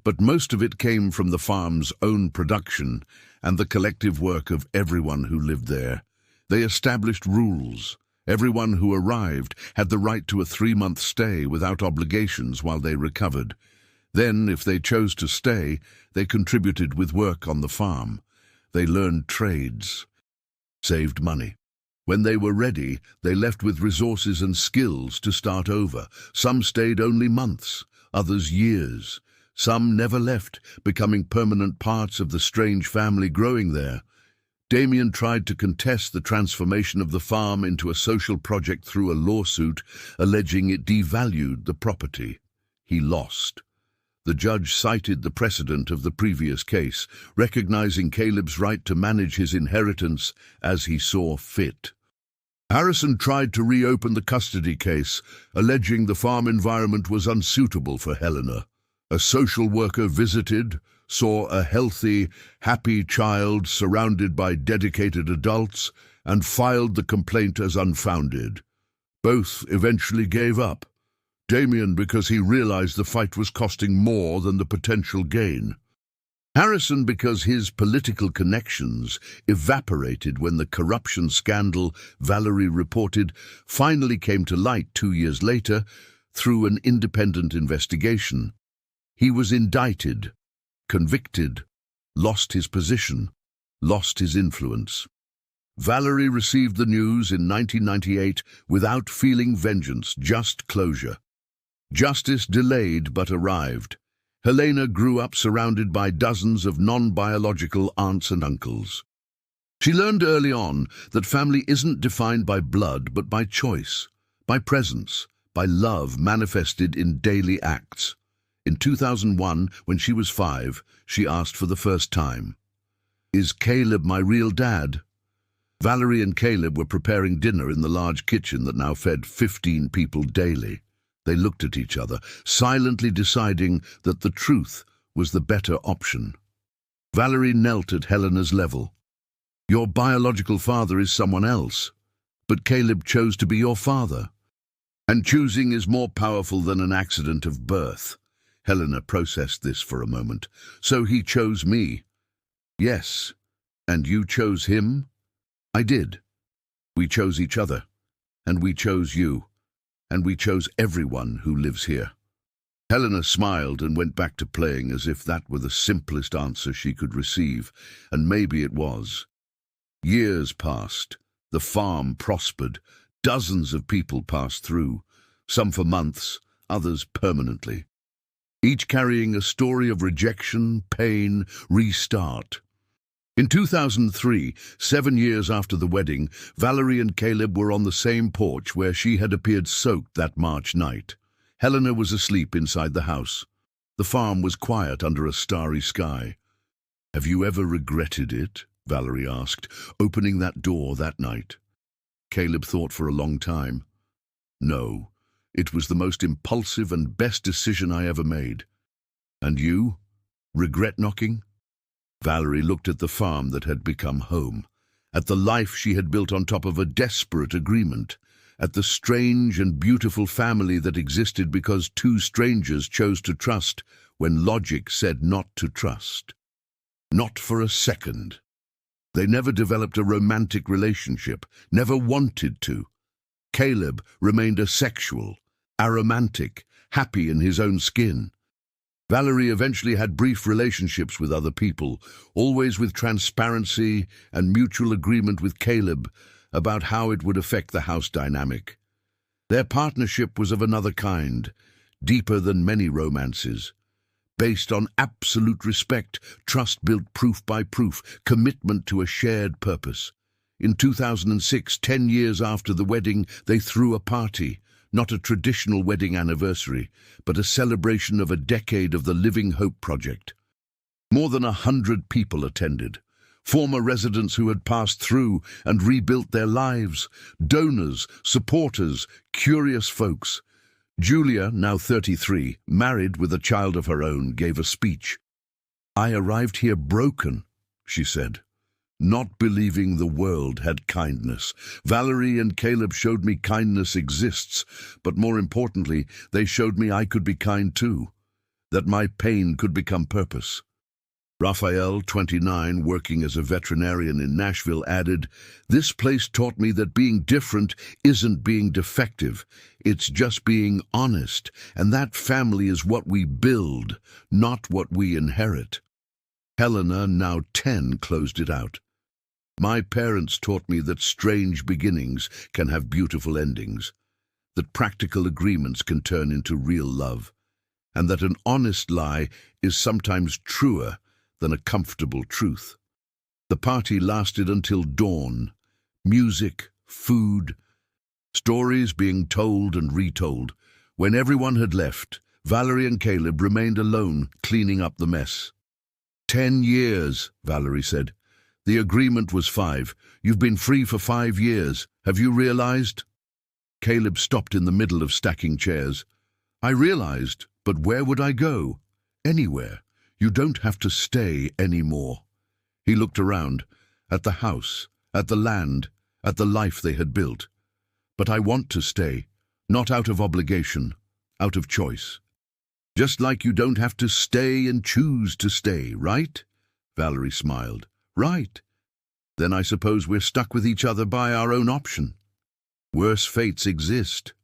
Speaker 1: but most of it came from the farm's own production and the collective work of everyone who lived there. They established rules. Everyone who arrived had the right to a 3-month stay without obligations while they recovered. Then, if they chose to stay, they contributed with work on the farm. They learned trades, saved money. When they were ready, they left with resources and skills to start over. Some stayed only months, others years. Some never left, becoming permanent parts of the strange family growing there. Damien tried to contest the transformation of the farm into a social project through a lawsuit, alleging it devalued the property. He lost. The judge cited the precedent of the previous case, recognizing Caleb's right to manage his inheritance as he saw fit. Harrison tried to reopen the custody case, alleging the farm environment was unsuitable for Helena. A social worker visited, saw a healthy, happy child surrounded by dedicated adults, and filed the complaint as unfounded. Both eventually gave up. Damien because he realized the fight was costing more than the potential gain. Harrison because his political connections evaporated when the corruption scandal Valerie reported finally came to light 2 years later through an independent investigation. He was indicted, convicted, lost his position, lost his influence. Valerie received the news in 1998 without feeling vengeance, just closure. Justice delayed but arrived. Helena grew up surrounded by dozens of non-biological aunts and uncles. She learned early on that family isn't defined by blood but by choice, by presence, by love manifested in daily acts. In 2001, when she was 5, she asked for the first time, "Is Caleb my real dad?" Valerie and Caleb were preparing dinner in the large kitchen that now fed 15 people daily. They looked at each other, silently deciding that the truth was the better option. Valerie knelt at Helena's level. "Your biological father is someone else, but Caleb chose to be your father. And choosing is more powerful than an accident of birth." Helena processed this for a moment. "So he chose me." "Yes. And you chose him?" "I did. We chose each other. And we chose you. And we chose everyone who lives here." Helena smiled and went back to playing as if that were the simplest answer she could receive, and maybe it was. Years passed. The farm prospered. Dozens of people passed through, some for months, others permanently, each carrying a story of rejection, pain, restart. In 2003, 7 years after the wedding, Valerie and Caleb were on the same porch where she had appeared soaked that March night. Helena was asleep inside the house. The farm was quiet under a starry sky. "Have you ever regretted it?" Valerie asked, opening that door that night. Caleb thought for a long time. "No, it was the most impulsive and best decision I ever made." "And you? Regret knocking?" Valerie looked at the farm that had become home, at the life she had built on top of a desperate agreement, at the strange and beautiful family that existed because two strangers chose to trust when logic said not to trust. Not for a second. They never developed a romantic relationship, never wanted to. Caleb remained asexual, aromantic, happy in his own skin. Valerie eventually had brief relationships with other people, always with transparency and mutual agreement with Caleb about how it would affect the house dynamic. Their partnership was of another kind, deeper than many romances. Based on absolute respect, trust built proof by proof, commitment to a shared purpose. In 2006, 10 years after the wedding, they threw a party, not a traditional wedding anniversary, but a celebration of a decade of the Living Hope Project. More than 100 people attended. Former residents who had passed through and rebuilt their lives, donors, supporters, curious folks. Julia, now 33, married with a child of her own, gave a speech. "I arrived here broken," she said, "not believing the world had kindness. Valerie and Caleb showed me kindness exists, but more importantly, they showed me I could be kind too, that my pain could become purpose." Raphael, 29, working as a veterinarian in Nashville, added, "This place taught me that being different isn't being defective, it's just being honest, and that family is what we build, not what we inherit." Helena, now 10, closed it out. "My parents taught me that strange beginnings can have beautiful endings, that practical agreements can turn into real love, and that an honest lie is sometimes truer than a comfortable truth." The party lasted until dawn. Music, food, stories being told and retold. When everyone had left, Valerie and Caleb remained alone, cleaning up the mess. 10 years, Valerie said. "The agreement was 5. You've been free for 5 years. Have you realized?" Caleb stopped in the middle of stacking chairs. "I realized, but where would I go? Anywhere. You don't have to stay anymore." He looked around, at the house, at the land, at the life they had built. "But I want to stay, not out of obligation, out of choice." "Just like you don't have to stay and choose to stay, right?" Valerie smiled. "Right. Then I suppose we're stuck with each other by our own option. Worse fates exist."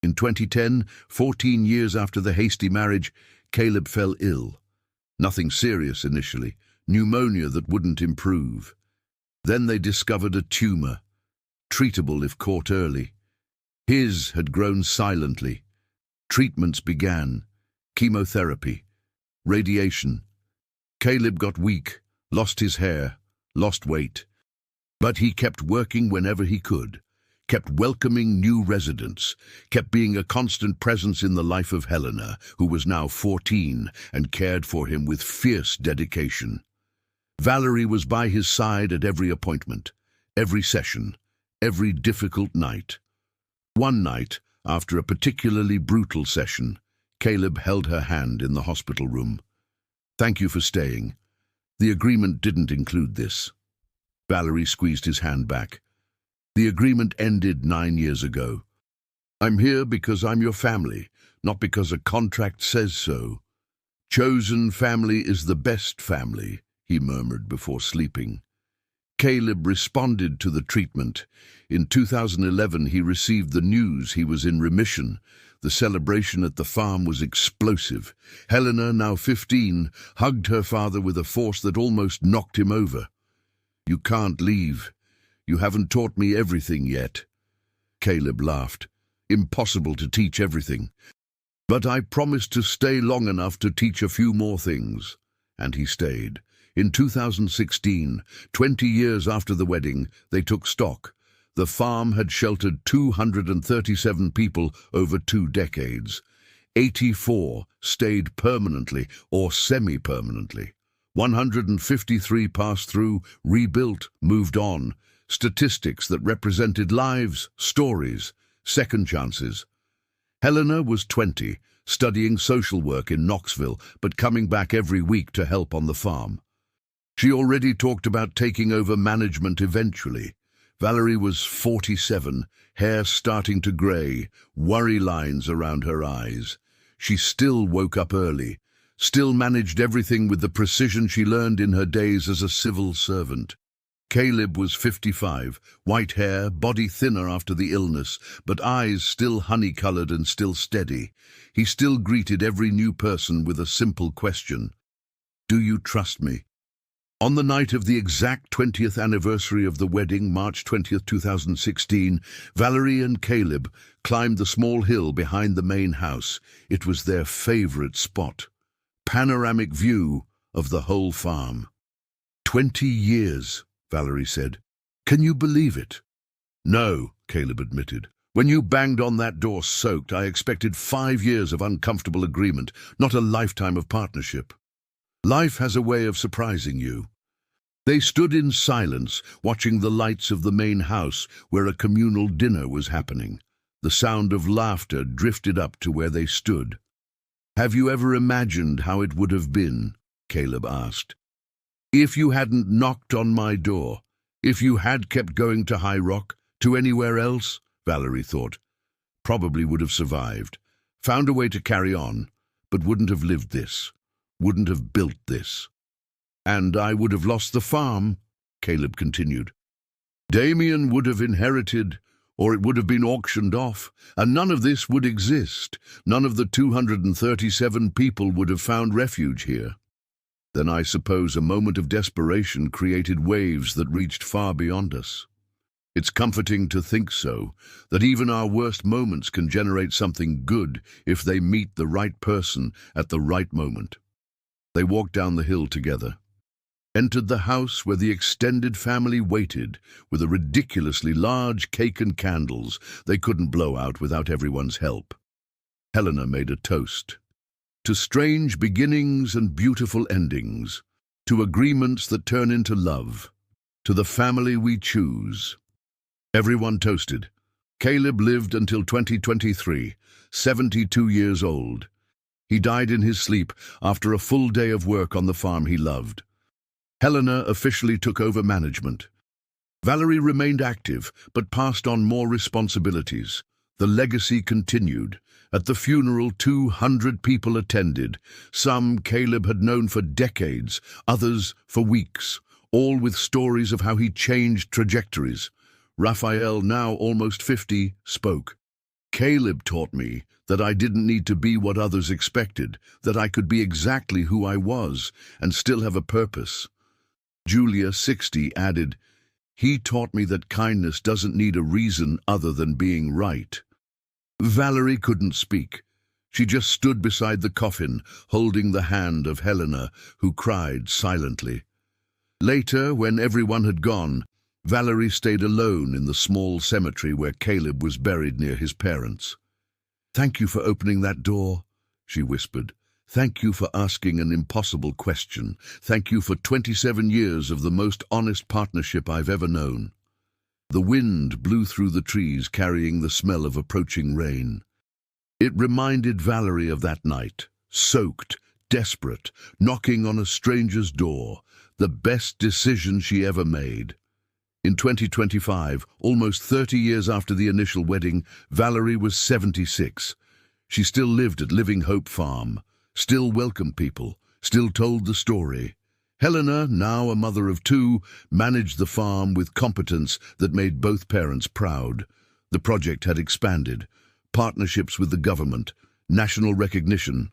Speaker 1: In 2010, 14 years after the hasty marriage, Caleb fell ill. Nothing serious initially, pneumonia that wouldn't improve. Then they discovered a tumor, treatable if caught early. His had grown silently. Treatments began, chemotherapy, radiation. Caleb got weak, lost his hair, lost weight. But he kept working whenever he could, kept welcoming new residents, kept being a constant presence in the life of Helena, who was now 14 and cared for him with fierce dedication. Valerie was by his side at every appointment, every session, every difficult night. One night, after a particularly brutal session, Caleb held her hand in the hospital room. "Thank you for staying. The agreement didn't include this." Valerie squeezed his hand back. "The agreement ended 9 years ago. I'm here because I'm your family, not because a contract says so. Chosen family is the best family," he murmured before sleeping. Caleb responded to the treatment. In 2011, he received the news he was in remission. The celebration at the farm was explosive. Helena, now 15, hugged her father with a force that almost knocked him over. "You can't leave. You haven't taught me everything yet." Caleb laughed. "Impossible to teach everything. But I promised to stay long enough to teach a few more things." And he stayed. In 2016, 20 years after the wedding, they took stock. The farm had sheltered 237 people over 2 decades. 84 stayed permanently or semi-permanently. 153 passed through, rebuilt, moved on. Statistics that represented lives, stories, second chances. Helena was 20, studying social work in Knoxville, but coming back every week to help on the farm. She already talked about taking over management eventually. Valerie was 47, hair starting to grey, worry lines around her eyes. She still woke up early, still managed everything with the precision she learned in her days as a civil servant. Caleb was 55, white hair, body thinner after the illness, but eyes still honey-coloured and still steady. He still greeted every new person with a simple question: "Do you trust me?" On the night of the exact 20th anniversary of the wedding, March 20th, 2016, Valerie and Caleb climbed the small hill behind the main house. It was their favourite spot. Panoramic view of the whole farm. 20 years, Valerie said. "Can you believe it?" "No," Caleb admitted. "When you banged on that door soaked, I expected 5 years of uncomfortable agreement, not a lifetime of partnership. Life has a way of surprising you." They stood in silence, watching the lights of the main house where a communal dinner was happening. The sound of laughter drifted up to where they stood. "Have you ever imagined how it would have been?" Caleb asked. "If you hadn't knocked on my door, if you had kept going to High Rock, to anywhere else," Valerie thought. "Probably would have survived, found a way to carry on, but wouldn't have lived this, wouldn't have built this. And I would have lost the farm," Caleb continued. "Damien would have inherited, or it would have been auctioned off, and none of this would exist. None of the 237 people would have found refuge here. Then I suppose a moment of desperation created waves that reached far beyond us. It's comforting to think so, that even our worst moments can generate something good if they meet the right person at the right moment." They walked down the hill together, entered the house where the extended family waited, with a ridiculously large cake and candles they couldn't blow out without everyone's help. Helena made a toast. "To strange beginnings and beautiful endings, to agreements that turn into love, to the family we choose." Everyone toasted. Caleb lived until 2023, 72 years old. He died in his sleep after a full day of work on the farm he loved. Helena officially took over management. Valerie remained active, but passed on more responsibilities. The legacy continued. At the funeral, 200 people attended. Some Caleb had known for decades, others for weeks, all with stories of how he changed trajectories. Raphael, now almost 50, spoke. "Caleb taught me that I didn't need to be what others expected, that I could be exactly who I was and still have a purpose." Julia, 60, added, "He taught me that kindness doesn't need a reason other than being right." Valerie couldn't speak. She just stood beside the coffin, holding the hand of Helena, who cried silently. Later, when everyone had gone, Valerie stayed alone in the small cemetery where Caleb was buried near his parents. "Thank you for opening that door," she whispered. "Thank you for asking an impossible question. Thank you for 27 years of the most honest partnership I've ever known." The wind blew through the trees, carrying the smell of approaching rain. It reminded Valerie of that night, soaked, desperate, knocking on a stranger's door, the best decision she ever made. In 2025, almost 30 years after the initial wedding, Valerie was 76. She still lived at Living Hope Farm, still welcomed people, still told the story. Helena, now a mother of two, managed the farm with competence that made both parents proud. The project had expanded, partnerships with the government, national recognition,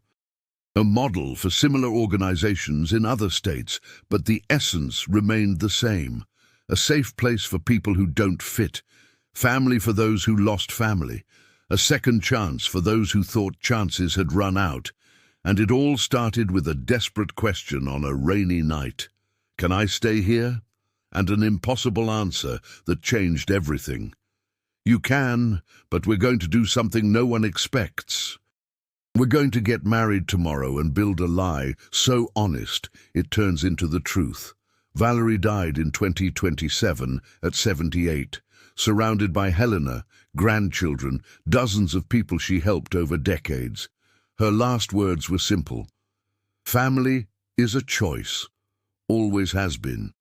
Speaker 1: a model for similar organizations in other states, but the essence remained the same. A safe place for people who don't fit, family for those who lost family, a second chance for those who thought chances had run out. And it all started with a desperate question on a rainy night. Can I stay here? And an impossible answer that changed everything. You can, but we're going to do something no one expects. We're going to get married tomorrow and build a lie so honest it turns into the truth. Valerie died in 2027 at 78, surrounded by Helena, grandchildren, dozens of people she helped over decades. Her last words were simple. Family is a choice, always has been.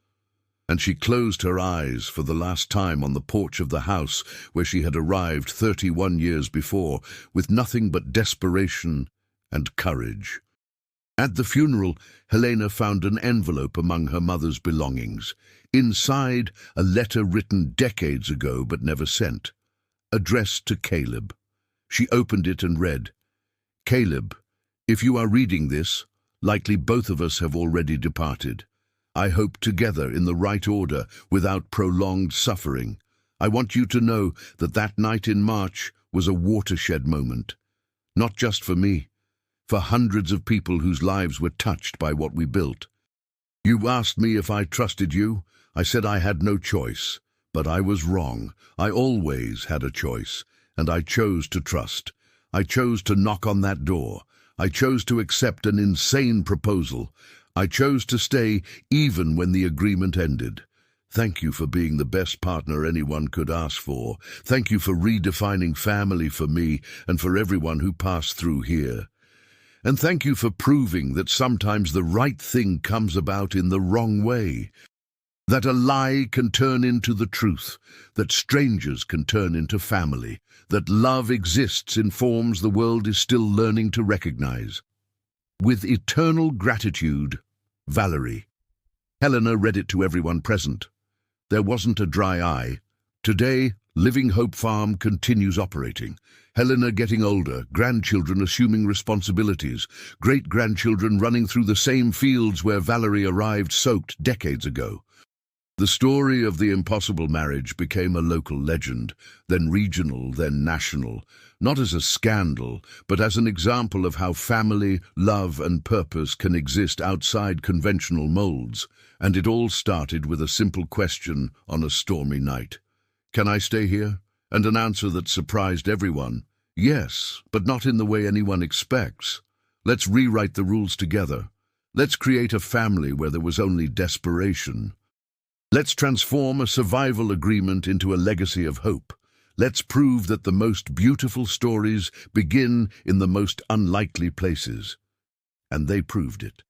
Speaker 1: And she closed her eyes for the last time on the porch of the house where she had arrived 31 years before, with nothing but desperation and courage. At the funeral, Helena found an envelope among her mother's belongings. Inside, a letter written decades ago but never sent, addressed to Caleb. She opened it and read, Caleb, if you are reading this, likely both of us have already departed. I hope together in the right order, without prolonged suffering. I want you to know that that night in March was a watershed moment. Not just for me, for hundreds of people whose lives were touched by what we built. You asked me if I trusted you. I said I had no choice, but I was wrong. I always had a choice, and I chose to trust. I chose to knock on that door. I chose to accept an insane proposal. I chose to stay even when the agreement ended. Thank you for being the best partner anyone could ask for. Thank you for redefining family for me and for everyone who passed through here. And thank you for proving that sometimes the right thing comes about in the wrong way. That a lie can turn into the truth, that strangers can turn into family, that love exists in forms the world is still learning to recognize. With eternal gratitude, Valerie. Helena read it to everyone present. There wasn't a dry eye. Today, Living Hope Farm continues operating. Helena getting older, grandchildren assuming responsibilities, great-grandchildren running through the same fields where Valerie arrived soaked decades ago. The story of the impossible marriage became a local legend, then regional, then national, not as a scandal, but as an example of how family, love, and purpose can exist outside conventional molds. And it all started with a simple question on a stormy night. Can I stay here? And an answer that surprised everyone. Yes, but not in the way anyone expects. Let's rewrite the rules together. Let's create a family where there was only desperation. Let's transform a survival agreement into a legacy of hope. Let's prove that the most beautiful stories begin in the most unlikely places. And they proved it.